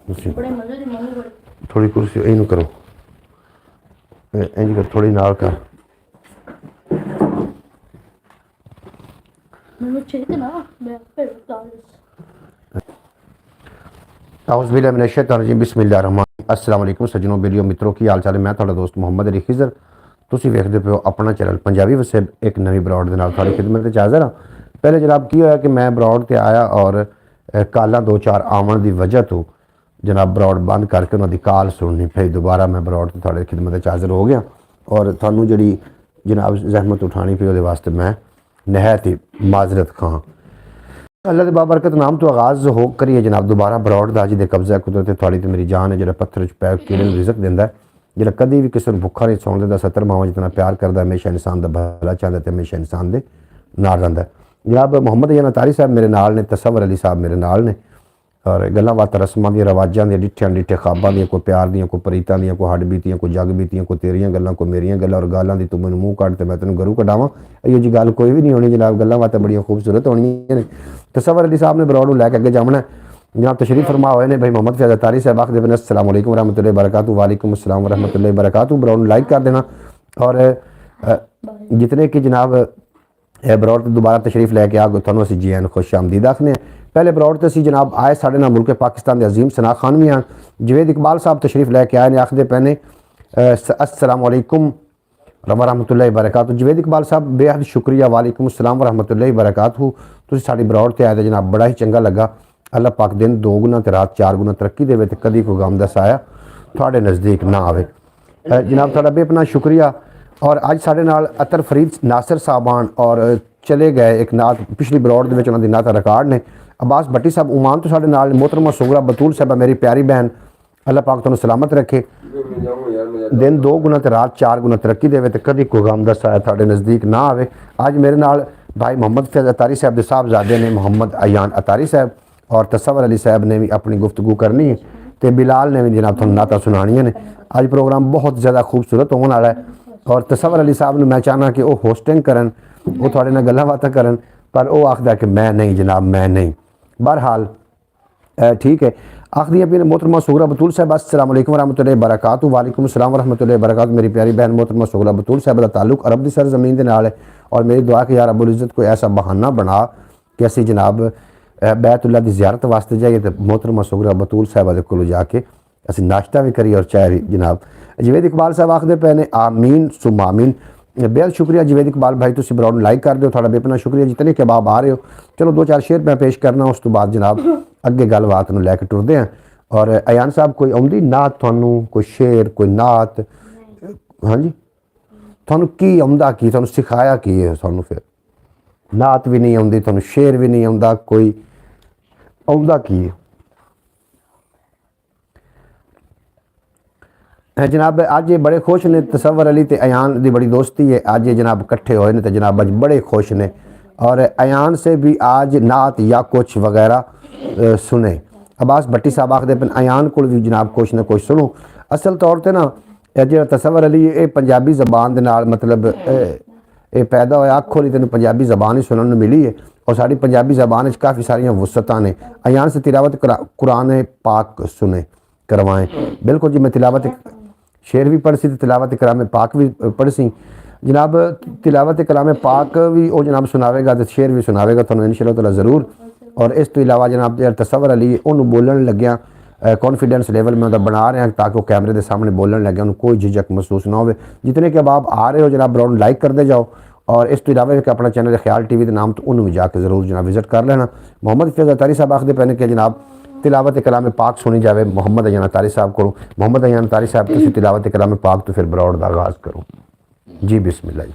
बड़े मजे दी मम्मी बड़े थोड़ी कुर्सी इन करो, इंज कर थोड़ी नाल कर। मैंने चेक ना मैं पे बता अस्सलाम वालेकुम सज्जनों, बेलियो मित्रों की हाल चाल है। मैं थोड़ा दोस्त मोहम्मद अली खिजर, तुसी वेखदे पे हो अपना चैनल पंजाबी वसे एक नवी ब्रॉड दे नाल थोड़ी खिदमत च हाज़र हाँ। पहले जनाब की होया कि मैं ब्रॉड ते आया और कालां दो चार आवन की वजह तो जनाब ब्रॉड बंद करके उन्होंने कॉल सुननी, फिर दोबारा मैं ब्रॉड ते थोड़ी खिदमत च हाज़र हो गया और थानू जी जनाब जहमत उठानी पी वो वास्ते मैं नहायत ही माजरत खां। अल्लाह के बाबरकत नाम तो आगाज़ हो करिए जनाब दोबारा ब्रॉड का जिदे कब्जा कुदरत थोड़ी तो मेरी जान है, जो पत्थर च पै कीड़े रिजक दिंदा है, जो कभी भी किसी को भुखा नहीं सौन देता, 70 मावां जितना प्यार करता, हमेशा इंसान का भला चाहता है, हमेशा इंसान के नाल रहिंदा है। जनाब मोहम्मद अय्यान अतारी साहब मेरे नाल ने, तसव्वुर अली साहब मेरे नाल ने और गल्लां बातां रस्मां दी रवाजां दी डिठियां डिठे ख्वाबां दी, कोई प्यार दी, कोई प्रीतां दी, कोई हड्ड बीतियां, कोई जग बीतियां, कोई तेरियां गल्लां, कोई मेरियां गल्लां और गालां दी तू मैनूं मूँह कड्ड ते मैं तैनूं गरू कढावां। इहो जी गल कोई भी नहीं होनी जनाब, गल्लां बातां बड़ियां खूबसूरत होणियां ने। तसव्वुर अली साहब ने ब्रॉड लैके अगे जामना जनाब तशरीफ फरमा हुए ने भाई मोहम्मद फैज़ अतारी साहब आखदे पे अस्सलाम वालेकुम रहमतुल्लाहि बरकातहू। वालेकुम अस्सलाम रहमतुल्लाहि बरकातहू। ब्रॉड लाइक कर देना और जितने कि जनाब ब्रॉड तो दोबारा तशरीफ लैके आ गए थोनों जी एन खुश आमदीद आखने। पहले ब्रॉड तो जनाब आए साढ़े ना मुल्क पाकिस्तान के अजीम सना खान भी हैं, जवेद इकबाल साहब तशरीफ लैके आए ने, आखते पे ने अस्सलाम वालेकुम रहमतुल्लाहि बरकातहू। जवेद इकबाल साहब बेहद शुक्रिया, वालेकुम अस्सलाम रहमतुल्लाहि बरकातहू। तुसीं साडी ब्रॉड ते आए ते जनाब बड़ा ही चंगा लगा। अल्लाह पाक दिन दो गुना ते रात चार गुना तरक्की देवे ते कदी कोई गम दा साया थोड़े नज़दीक ना आवे। जनाब थोड़ा बेपना शुक्रिया। और अज साढ़े नाल अतर फरीद नासिर साहबान और चले गए एक नात पिछली ब्रॉड दे विच उन्हां दी नात रिकॉर्ड ने। अब्बास भट्टी साहब उमान तो साढ़े नाल, मोहतरमा सुगरा बतूल साहबा मेरी प्यारी बहन, अल्लाह पाक तुहानूं सलामत रखे, दिन दो गुना ते रात चार गुना तरक्की देवे ते कदी कोई गम दा साया थोड़े नज़दीक ना आवे। अज मेरे नाल भाई मोहम्मद फैज़ अतारी साहब के साहबजादे ने मोहम्मद अय्यान अतारी साहब और तसव्वुर अली साहब ने भी अपनी गुफ्तगू करनी है, तो बिलाल ने भी जनाब तुहानूं नातां सुनानियां ने। अज प्रोग्राम बहुत ज़्यादा खूबसूरत होने वाला है और तसव्वुर अली साहब ने मैं चाहना कि वह होस्टिंग करन, वो थोड़े नाल गल्लां बातां करन, पर वह आखदा कि मैं नहीं जनाब मैं नहीं। बहरहाल ठीक है। आखिरी अपनी मोहतरमा सुगरा बतूल साहब अस्सलाम वालेकुम रहमतुल्लाहि बरकातहू। वालेकुम अस्सलाम रहमतुल्लाहि बरकातहू। मेरी प्यारी बहन मोहतरमा सुगरा बतूल साहब का ताल्लुक अरब की सरजमीन के नाल है और मेरी दुआ कि यार रब्बुल इज़्ज़त कोई ऐसा बहाना बना कि असी जनाब बैतुल्लाह की ज़ियारत वास्ते जाइए तो मोहतरमा सुगरा बतूल साहब के कोल जाके असी नाश्ता भी करिए और चाय भी। जनाब जवेद इकबाल साहब आखदे पे ने आमीन सुम आमीन। बेहद शुक्रिया जवेद इकबाल भाई, तुम ब्रॉड लाइक कर दो, थोड़ा बेपना शुक्रिया जितने के बाब आ रहे हो। चलो दो चार शेर मैं पेश करना, उस तो बाद जनाब अगे गलबात में लैके टुरदे हैं। और अयान साहब कोई आउंदी नात थानू, कोई शेर कोई नात? हाँ जी, थानू की आउंदा, की थानू सिखाया की है? थानू फिर नात भी नहीं आउंदी, थानू शेर भी नहीं आउंदा, कोई आउंदा की है? जनाब अज ये बड़े खुश ने, तसव्वुर अली ते अयान की बड़ी दोस्ती है, अज ये जनाब इकट्ठे होए ने तो जनाब अज बड़े खुश ने। और अयान से भी आज नात या कुछ वगैरह सुने। अब्बास भट्टी साहब आखदे पे अयान को भी जनाब कुछ ना कुछ सुनो। असल तौर पर ना जो तसव्वुर अली ये पंजाबी जबान के नाल मतलब ये पैदा होया, आखो नहीं तेन पंजाबी जबान ही सुनने मिली है और साड़ी पंजाबी जबान काफ़ी सारिया वसतां ने। अयान से तिलावत कुरान पाक सुने करवाएं। बिल्कुल जी, मैं तिलावत शेर भी पढ़ सी, तिलावत कलाम पाक भी पढ़ सी जनाब। तिलावत कलाम पाक भी वो जनाब सुनावेगा तो शेर भी सुनावेगा थोड़ा इंशाअल्लाह ताला ज़रूर। और इस तो इलावा जनाब जो तसव्वुर अली उन्होंने बोलन लग्या कॉन्फिडेंस लेवल में उनका बना रहे हैं ताकि वो कैमरे के सामने बोलन लगे उन्होंने कोई झिझक महसूस ना हो। जितने के अब आप आ रहे हो जनाब ब्रॉड लाइक करते जाओ और इस तो इलावा एक अपना चैनल ख्याल टीवी के नाम तो उन्होंने भी जाके ज़रूर जनाब विजिट कर लेना। मोहम्मद फैज़ अतारी साहब आखते पे कि जनाब तिलावत कलाम पाक सुनी जाए मोहम्मद अय्यान अतारी साहब को। मोहम्मद अय्यान अतारी साहब तुम तिलावत कलाम पाक तो फिर ब्रॉड का आगाज़ करो जी। बिस्मिल्लाह जी।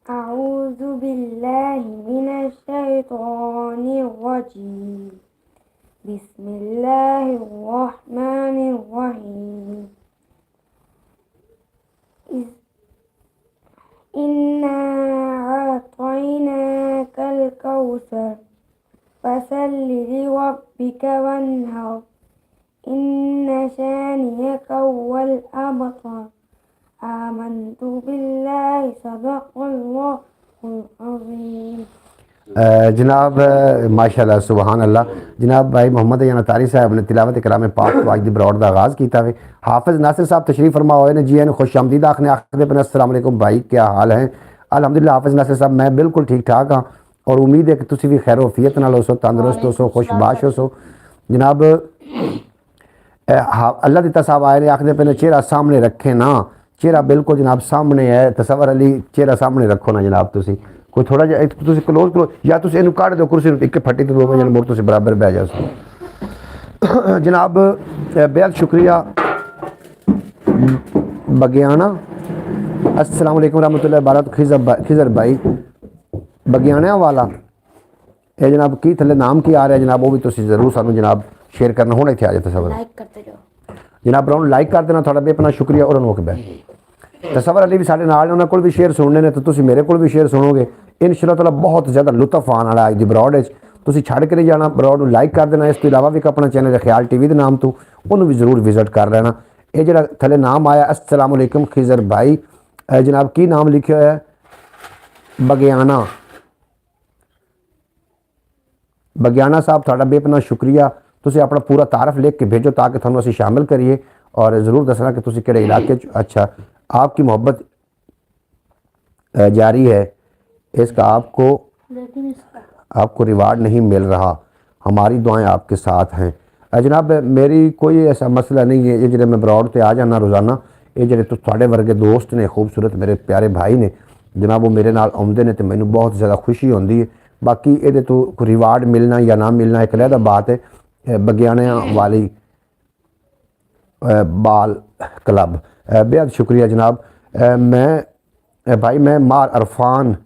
अऊज़ु बिल्लाहि मिनश शैतानिर रजीम। बिस्मिल्लाहिर रहमानिर रहीम। इन्ना अअतैनाकल कौसर फसल्लि लिरब्बिका वन्हर। इन्ना शानिअका हुवल अबतर। आमन्तु बिल्लाहि सदक़ल्लाहुल अज़ीम। जनाब माशाल्लाह सुबहान अल्लाह। जनाब भाई मोहम्मद अयान अतारी साहब ने तिलावत कलाम पाक तो अज दी ब्रॉड का आगाज़ किया है। हाफिज़ नासिर साहब तशरीफ फरमा हुए ने जी एन खुश आमदीद आखने आखिर पे अस्सलाम वालेकुम भाई क्या हाल है। अल्हम्दुलिल्लाह हाफिज़ नासिर साहब मैं बिल्कुल ठीक ठाक हाँ और उम्मीद है कि तुसी भी खैर वफियत नाल हो, तंदुरुस्त हो, खुशबाश हो। जनाब अल्लाह दिता साहब आए ने आखते पे ने चेहरा सामने रखे ना, चेहरा बिल्कुल जनाब सामने है। तसव्वुर अली चेहरा सामने रखो ना जनाब, तुसी कोई थोड़ा जिहा तुसी क्लोज करो या तुसी इनू काट दो कुर्सी एक फट्टी तो दो जन मुड़ तुसी बराबर बह जाओ। जनाब बेहद शुक्रिया बगियाना अस्सलाम वालेकुम रहमतुल्लाहि व बरकातहू। खिजर भाई बगियाना वाला ये जनाब की थले नाम की आ रहा है जनाब, वो भी तुसी जरूर सानू जनाब शेयर करना होना इत्थे आ जाए। तसव्वुर लाइक करते जाओ जनाब ब्राउन लाइक कर देना थोड़ा बेपना शुक्रिया। और उन्होंने बैठ तसव्वुर अली भी साढ़े नाल उन्होंने कोल भी शेयर सुनने ने तो तुसी मेरे कोल भी शेयर सुनोगे इंशाअल्लाह ताला। बहुत ज़्यादा लुत्फ आने वाला अज दी ब्रॉड तुसी छड़ के नहीं जाना, ब्रॉड को लाइक कर देना। इस तो इलावा भी अपना चैनल ख्याल टीवी के नाम तो उन्होंने भी जरूर विजिट कर लेना। ये जो थले नाम आया अस्सलाम वालेकुम खिजर भाई जनाब की नाम लिखे हुआ है बगियाना। बगियाना साहब थोड़ा बेपना शुक्रिया। तुसी अपना पूरा तारफ लिख के भेजो ताकि थोड़ा असी शामिल करिए और ज़रूर दसना कि तुसी किहड़े इलाके। अच्छा आपकी मोहब्बत जारी है, इसका लेकिन इसका आपको रिवार्ड नहीं मिल रहा, हमारी दुआएं आपके साथ हैं। जनाब मेरी कोई ऐसा मसला नहीं है। ये जो मैं ब्रॉड पे आ जाना रोज़ाना, ये जो थोड़े वर्गे दोस्त ने खूबसूरत मेरे प्यारे भाई ने जनाब वो मेरे नाल आउंदे ने तो मैनू बहुत ज़्यादा खुशी होती है। बाकी ये तो रिवार्ड मिलना या ना मिलना एक अलग बात है। बगियाने वाली बाल क्लब बेहद शुक्रिया जनाब। मैं भाई मैं मार अरफान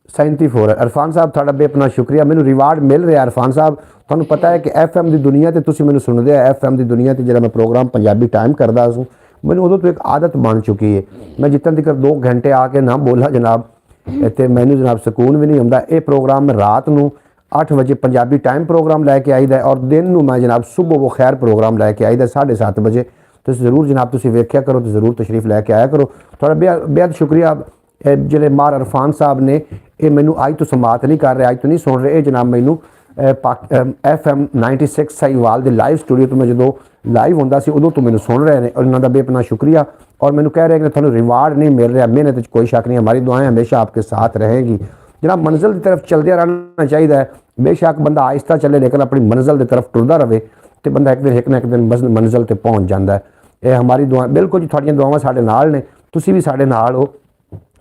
74 अरफान साहब थोड़ा बेपना शुक्रिया। मैनू रिवार्ड मिल रहा अरफान साहब। तुहानू पता है कि FM की दुनिया ते तुसी मैनू सुनदे आ। FM की दुनिया ते जरा मैं प्रोग्राम पंजाबी टाइम करदा सूँ मैनू उदों तो एक आदत बन चुकी है। मैं जितन तक 2 घंटे आके ना बोला जनाब तो मैनू जनाब सुकून भी नहीं आता। ये प्रोग्राम मैं रात को 8 बजे पंजाबी टाइम प्रोग्राम लैके आईदा और दिन में मैं जनाब सुबह वो खैर प्रोग्राम लैके आईदा 7:30 बजे। तो ज़रूर जनाब तुसी वेख्या करो तो ज़रूर तशरीफ़ लैके आया करो। थोड़ा बेहद शुक्रिया जिले मार अरफान साहब ने ये मैनू अज तो समात नहीं कर रहे, अज तो नहीं सुन रहे। ये जनाब मैनू FM 96 साहिवाल के लाइव स्टूडियो तो मैं जो लाइव होंदा सी उदों तो मैनू सुन रहे हैं और इन्हों का बेपना शुक्रिया। और मैनू कह रहे हैं कि थानू रिवार्ड नहीं मिल रहा, मेहनत कोई शक नहीं, हमारी दुआएं हमेशा आपके साथ रहेगी। जनाब मंजिल की तरफ चलते रहना चाहिए। बेशक बंदा आहिस्ता चले लेकिन अपनी मंजिल की तरफ टुरदा रहे तो बंदा एक ना एक दिन मंजिल पर पहुँच जाता है। ये हमारी दुआ बिल्कुल जी, थोड़ियां दुआवां साढ़े नाल ने, तुसी भी साढ़े नाल हो।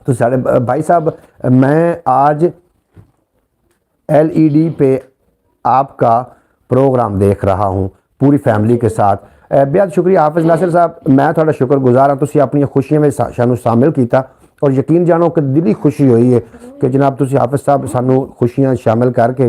तो साढ़े भाई साहब मैं आज LED पे आपका प्रोग्राम देख रहा हूँ पूरी फैमिली के साथ। बेहद शुक्रिया हाफिज़ नासिर साहब, मैं थोड़ा शुक्रगुजार हाँ तुसी अपनी खुशियों में सानू शामिल किया और यकीन जानो कि दिली खुशी हुई है कि जनाब तुसी हाफिज़ साहब सानू खुशियाँ शामिल करके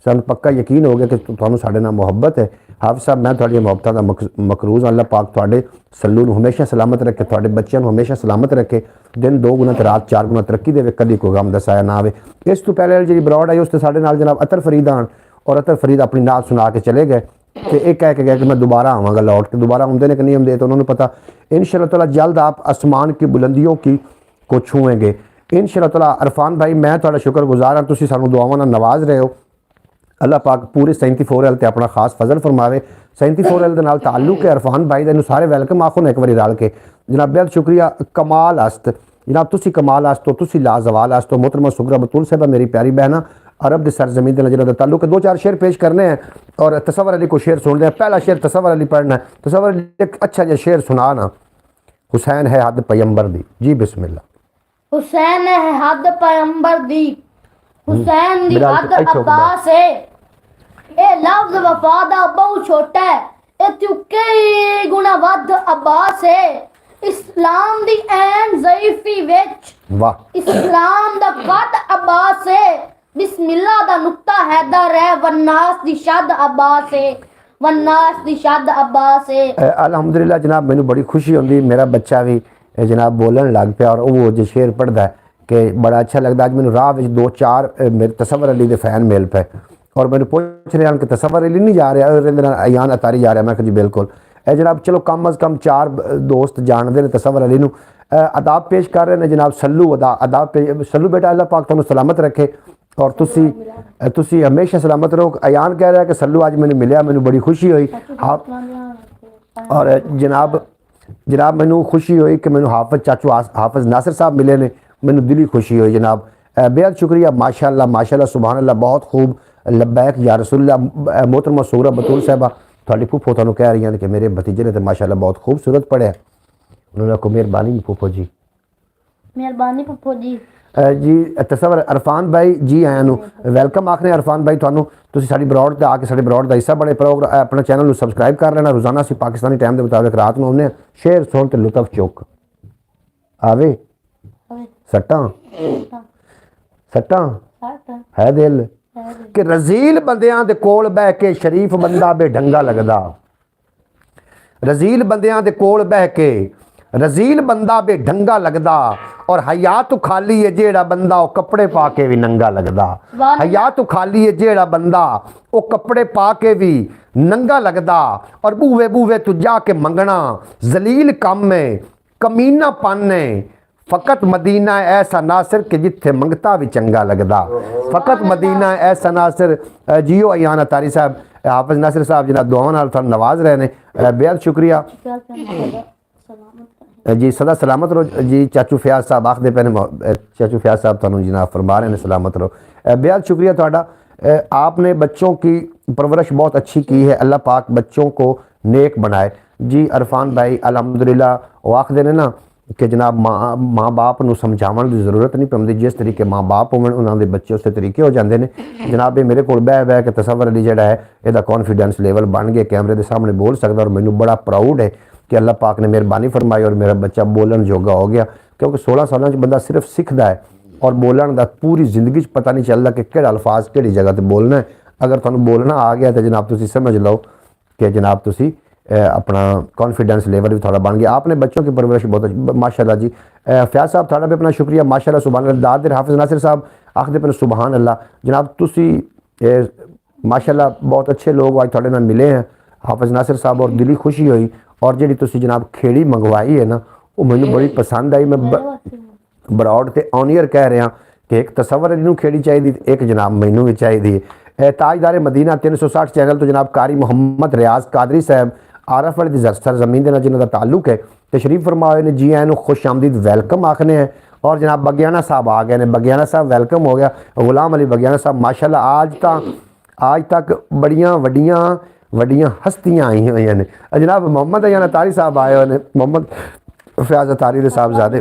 सानू पक्का यकीन हो गया कि तुहानू साढ़े नाल मुहब्बत है। हाफिज़ साहब मैं थोड़ी मुहब्बतां दा मकरूज़। अल्लाह पाक थोड़े सल्लू नूं हमेशा सलामत रखे, थोड़े बच्चों नूं हमेशा सलामत रखे, दिन 2 गुना ते रात 4 गुना तरक्की देवे, कदी कोई गम दसाया ना आवे। इस तो पहले जी ब्रॉड आई उस साढ़े नाल जनाब अतर फरीद आन और अतर फरीद अपनी नात सुना के चले गए तो एक कह के गया कि मैं दोबारा आवाँगा लौट के। दोबारा आते ने कि नहीं आते तो उन्होंने पता। इंशाअल्लाह ताला जल्द आप आसमान की बुलंदियों की को छूएंगे इंशाअल्लाह ताला। अरफान भाई मैं थोड़ा शुक्रगुजार हाँ, तुसी सानू दुआवां नाल नवाज रहे हो। अल्लाह पाक पूरे 74L ते अपना खास फजल फरमावे। 74L दे नाल ताल्लुक है अरफान भाई दा, सारे वेलकम आखो ना एक बारी रल के। जनाब बेहद शुक्रिया कमाल अस्त जनाब, तुसी कमाल अस्त हो, तुसी लाजवाल अस्त हो। मोहतरमा सुगरा बतूल साहबा मेरी प्यारी बहना अरब के सरजमीन के जिन्होंने ताल्लुक 2-4 शेर पेश करने हैं और तसव्वुर अली को शेर सुन रहे हैं। पहला शेर तसव्वुर अली पढ़ना है। तसव्वुर अली एक अच्छा जहा शेर सुनाना। हुसैन है हद पैगंबर दी, जी बिस्मिल्लाह। हुसैन है हद पैगंबर दी, हुसैन दी बिलाल हद तो अच्छा अब्बास है। ए लफ्ज वफा दा बहुत छोटा है, ए तू कई गुना वध अब्बास है। इस्लाम दी ऐन ज़ईफी विच वाह इस्लाम दा कद अब्बास है। बिस्मिल्लाह दा नुक्ता हैदर है, वन्नास दी शद अब्बास है, वन्नास दी शद अब्बास है। अल्हम्दुलिल्लाह जनाब मैनू बड़ी खुशी होंदी, मेरा बच्चा भी जनाब बोलन लग पिया और वो जो शेर पढ़ता है कि बड़ा अच्छा लगता। अज मैनू राह 2-4 मेरे तसव्वुर अली के फैन मिल पे और मैंने पूछ रहे हैं कि तसव्वुर अली नहीं जा रहा, अयान अतारी जा रहा। मैं जी बिल्कुल जनाब चलो कम अज़ कम 4 दोस्त जानते हैं तसव्वुर अली नूं। अदाब पेश कर रहे हैं जनाब सल्लू अदाब पे सल्लू बेटा अल्लाह पाक तुहानू सलामत रखे। ਔਰ ਤੁਸੀਂ ਹਮੇਸ਼ਾ ਸਲਾਮਤ ਰਹੋ। ਅਯਾਨ ਕਹਿ ਰਿਹਾ ਕਿ ਸੱਲੂ ਅੱਜ ਮੈਨੂੰ ਮਿਲਿਆ, ਮੈਨੂੰ ਬੜੀ ਖੁਸ਼ੀ ਹੋਈ। ਔਰ ਜਨਾਬ ਮੈਨੂੰ ਖੁਸ਼ੀ ਹੋਈ ਕਿ ਮੈਨੂੰ ਹਾਫਿਜ਼ ਚਾਚੂ ਹਾਫਿਜ਼ ਨਾसिर साहब मिले ने, ਮੈਨੂੰ दिली खुशी हुई जनाब। बेहद शुक्रिया, माशाल्लाह माशाल्लाह, सुभान अल्लाह, बहुत खूब, लब्बैक या रसूलुल्लाह। मोहतरमा सूरा बतूल साहिबा थोड़ी फूफो तुहानू कह रही हैं कि मेरे भतीजे ने तो माशाल्लाह बहुत खूबसूरत पढ़िया। उन्होंने को मेहरबानी फूफो जी, मेहरबानी फुफो जी। जी तसवर अरफान भाई जी आया नू वैलकम आखने। अरफान भाई थानू तुसी साडी ब्रॉड ते आके साडी ब्रॉड दा हिस्सा बड़े। प्रोग्राम अपना चैनल नू सबसक्राइब कर लेना। रोजाना असीं पाकिस्तानी टाइम के मुताबिक रात नूं आउने शेर सुन ते लुत्फ चुक आवे। सट्टां है दिल कि रजील बंदियां दे कोल बह के शरीफ बंदा बेढंगा लगदा। रजील बंदियां दे कोल बह के रजील बंदा बेढंगा लगदा। और हया तो खाली है जेड़ा बंदा वो कपड़े पा के भी नंगा लगदा। हया तो खाली है जेड़ा बंदा वो कपड़े पा के भी नंगा लगदा। और बूहे बूहे तू जाके मंगना जलील कम है, कमीना पन है। फ़कत मदीना ऐसा नासिर कि जिथे मंगता भी चंगा लगदा। फ़कत मदीना ऐसा नासिर। जियो अयान अतारी साहब, हाफिज नासिर साहब जिन्हें दुआओं नाल तुहानू नवाज रहे ने, बेहद शुक्रिया जी। सदा सलामत रहो जी। चाचू फयाज साहब आखदे पे ने, चाचू फयाज साहब तुहानू जनाब फरमा रहे हैं सलामत रहो। बेहद शुक्रिया तुहाडा। आपने बच्चों की परवरिश बहुत अच्छी की है, अल्लाह पाक बच्चों को नेक बनाए जी। अरफान भाई अल्हम्दुलिल्लाह वो आखदे ने ना कि जनाब माँ बाप नू समझावन की जरूरत नहीं पैंदी। जिस तरीके माँ बाप होवन उन्हां दे बच्चे उस तरीके हो जाते हैं। जनाब ये मेरे को बह बह के तसवर अली जिहड़ा है इहदा कॉन्फिडेंस लेवल बन गया, कैमरे के सामने बोल सकता। और मैनू बड़ा प्राउड है कि अल्लाह पाक ने मेहरबानी फरमाई और मेरा बच्चा बोलन जोगा हो गया। क्योंकि 16 साल बंदा सिर्फ सीखता है और बोलन का पूरी जिंदगी पता नहीं चलता कि किहड़ा अल्फाज किहड़ी जगह पर बोलना है। अगर तुहानू बोलना आ गया तो जनाब तुसी समझ लो कि जनाब तुसी अपना कॉन्फिडेंस लेवल भी थोड़ा बन गया। आपने बच्चों की परवरिश बहुत अच्छी माशाल्लाह जी। फयाज साहब थोड़ा भी अपना शुक्रिया माशाल्लाह सुभान अल्लाह। दादर हाफिज नासिर साहब आखदे पे सुभान अल्लाह। जनाब तुसी माशाल्लाह बहुत अच्छे लोग आज थोड़े नाल मिले हैं हाफिज नासिर साहब, और दिली खुशी हुई। और जी तुसी जनाब खेड़ी मंगवाई है ना वो मैनू बड़ी पसंद आई। मैं ब्रॉड ते ऑनियर कह रहा कि एक तसवर इनू खेड़ी चाहिए, एक जनाब मैनू भी चाहिए। ताजदार मदीना 360 चैनल तो जनाब कारी मोहम्मद रियाज कादरी साहब आरफ वाले की सरजमीन के जिन्हों का ताल्लुक है तशरीफ फरमा हुए ने जी। आए खुश आमदीद वैलकम आखने हैं। और जनाब बगियाना साहब आ गए हैं, बगियाना साहब वैलकम हो गया। गुलाम अली बगियाना साहब माशाल्लाह आज तक बड़ियाँ वड्डियां हस्तियां आई हुई ने। जनाब मोहम्मद अयान अतारी साहब आए हुए हैं, मोहम्मद फयाज अतारी दे साहबजादे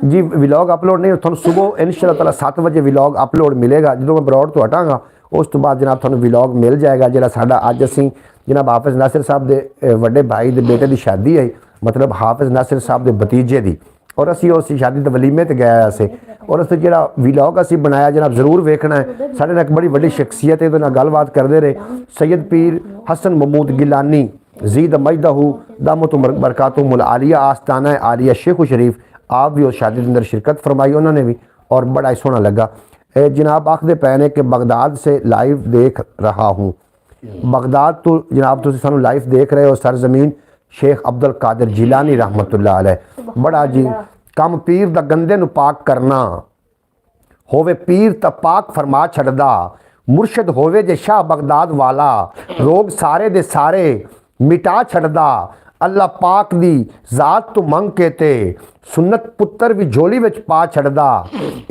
जी। विलॉग अपलोड नहीं थोड़ा सुबह इंशाअल्लाह ताला 7 बजे विलॉग अपलोड मिलेगा। जो मैं ब्रॉड तो हटांगा उस तो बाद जनाब थोड़ा विलॉग मिल जाएगा। जो साडा अज असीं जनाब हाफिज नासिर साहब के वड्डे भाई के बेटे की शादी है, मतलब हाफिज नासिर साहब के भतीजे की, और असीं उस शादी के वलीमे ते गए से। और उस जो विलॉग असीं बनाया जनाब जरूर वेखना है। साडे नाल एक बड़ी वड्डी शख्सियत है, उहदे नाल गलबात करते रहे सैयद पीर हसन महमूद गिलानी जीद मजदहू दामत बरकातुहुल आलिया आस्ताना आलिया शेख शरीफ, आप भी उस शादी के अंदर शिरकत फरमाई उन्होंने भी, और बड़ा ही सोहना लगा। जनाब आखदे पे ने कि बगदाद से लाइव देख रहा हूँ। बगदाद तो जनाब तुसीं सानू लाइव देख रहे हो, सरजमीन शेख अब्दुल कादिर जिलानी रहमतुल्लाह अलैह। बड़ा जी कम पीर दा गंदे नू पाक करना होवे पीर ता पाक फरमा छड़दा। मुर्शद होवे जे शाह बगदाद वाला रोग सारे दे सारे मिटा छड़दा। अल्लाह पाक दी जात तो मंग के ते सुन्नत पुत्र भी झोली विच पा छड़दा।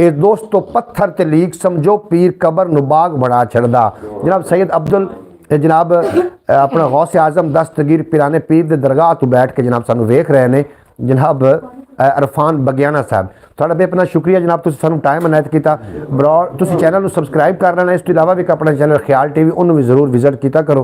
ए दोस्तों पत्थर ते लीक समझो पीर कबर नु बाग बना छड़दा। जनाब सैयद अब्दुल जनाब अपना गौसे आजम दस्तगीर पिराने पीर दे दरगाह तो बैठ के जनाब सानू वेख रहे ने। जनाब अरफान बगियाना साहब थोड़ा भी अपना शुक्रिया जनाब, तुसीं सानू टाइम अनायत किया। ब्रॉड तुसीं चैनल नू सबसक्राइब कर लेना। इस तो इलावा भी अपना चैनल ख्याल टीवी उन्होंने भी जरूर विजिट किया करो।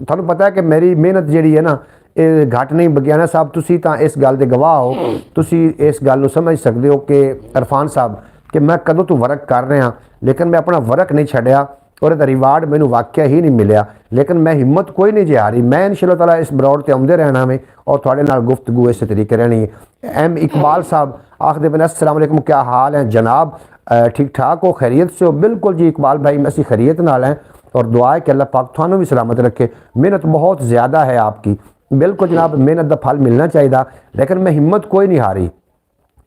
थानू पता है कि मेरी मेहनत जी है ना ये घट नहीं। बगियाना साहब तुसीं तां इस गल के गवाह हो, तुसीं इस गल नू समझ सकते हो कि अरफान साहब कि मैं कदों तो वर्क कर रहा लेकिन मैं अपना वर्क नहीं छड्या और इसका रिवार्ड मैनू वाकया ही नहीं मिलया। लेकिन मैं हिम्मत कोई नहीं जी हारी। मैं इंशाअल्लाह ताला इस ब्रॉड ते आउंदे रहना में और थोड़े नाल गुफ्तगू इस तरीके रहनी है। एम इकबाल साहब आखदे पे अस्सलाम वालेकुम, क्या हाल है जनाब, ठीक ठाक हो, खैरियत से हो? बिल्कुल जी इकबाल भाई असीं खैरियत नाल हैं और दुआ है कि अल्लाह पाक थानू भी सलामत रखे। मेहनत बहुत ज़्यादा है आपकी, बिल्कुल जनाब मेहनत का फल मिलना चाहिए, लेकिन मैं हिम्मत कोई नहीं हारी।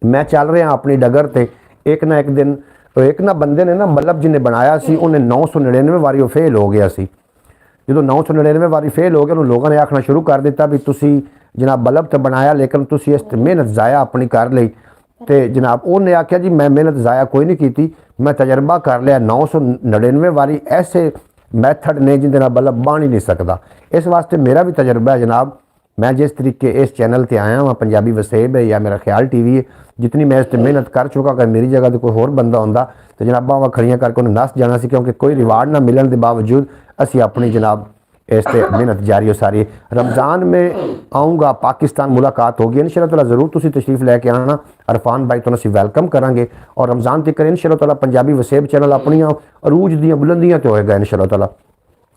मैं चल रहा अपनी डगर ते ਇੱਕ ਦਿਨ ਇੱਕ ਨਾ ਬੰਦੇ ਨੇ ਨਾ ਮਤਲਬ ਜਿਹਨੇ ਬਣਾਇਆ ਸੀ ਉਹਨੇ 999 ਵਾਰੀ ਉਹ ਫੇਲ ਹੋ ਗਿਆ ਸੀ। ਜਦੋਂ 999 ਵਾਰੀ ਫੇਲ ਹੋ ਗਿਆ ਉਹਨੂੰ ਲੋਕਾਂ ਨੇ ਆਖਣਾ ਸ਼ੁਰੂ ਕਰ ਦਿੱਤਾ ਵੀ ਤੁਸੀਂ ਜਨਾਬ ਬਲਬ ਤਾਂ ਬਣਾਇਆ ਲੇਕਿਨ ਤੁਸੀਂ ਇਸ 'ਤੇ ਮਿਹਨਤ ਜ਼ਾਇਆ ਆਪਣੀ ਕਰ ਲਈ। ਤੇ ਜਨਾਬ ਉਹਨੇ ਆਖਿਆ ਜੀ ਮੈਂ ਮਿਹਨਤ ਜ਼ਾਇਆ ਕੋਈ ਨਹੀਂ ਕੀਤੀ, ਮੈਂ ਤਜਰਬਾ ਕਰ ਲਿਆ 999 ਵਾਰੀ ਐਸੇ ਮੈਥਡ ਨੇ ਜਿਹਦੇ ਨਾਲ ਬਲਬ ਬਣ ਹੀ ਨਹੀਂ ਸਕਦਾ। ਇਸ ਵਾਸਤੇ ਮੇਰਾ ਵੀ ਤਜਰਬਾ ਹੈ ਜਨਾਬ, मैं जिस तरीके इस चैनल पर आया वहाँ पंजाबी वसेब है या मेरा ख्याल TV है, जितनी मैं इस पर मेहनत कर चुका, अगर मेरी जगह तो कोई होर बंदा होंदा तो जनाबा वहाँ खड़ियाँ करके उन्हें नस जाना सी, क्योंकि कोई रिवार्ड ना मिलने के बावजूद असी अपनी जनाब इस पर मेहनत जारी हो सारी। रमज़ान में आऊँगा, पाकिस्तान मुलाकात होगी इंशाअल्लाह ताला, ज़रूर तुसी तशरीफ़ लैके आना। अरफान भाई तो असी वेलकम करांगे और रमज़ान तक इंशाअल्लाह ताला पंजाबी वसेब चैनल अपन अरूज दी बुलंदियाँ तो होएगा इंशाअल्लाह ताला,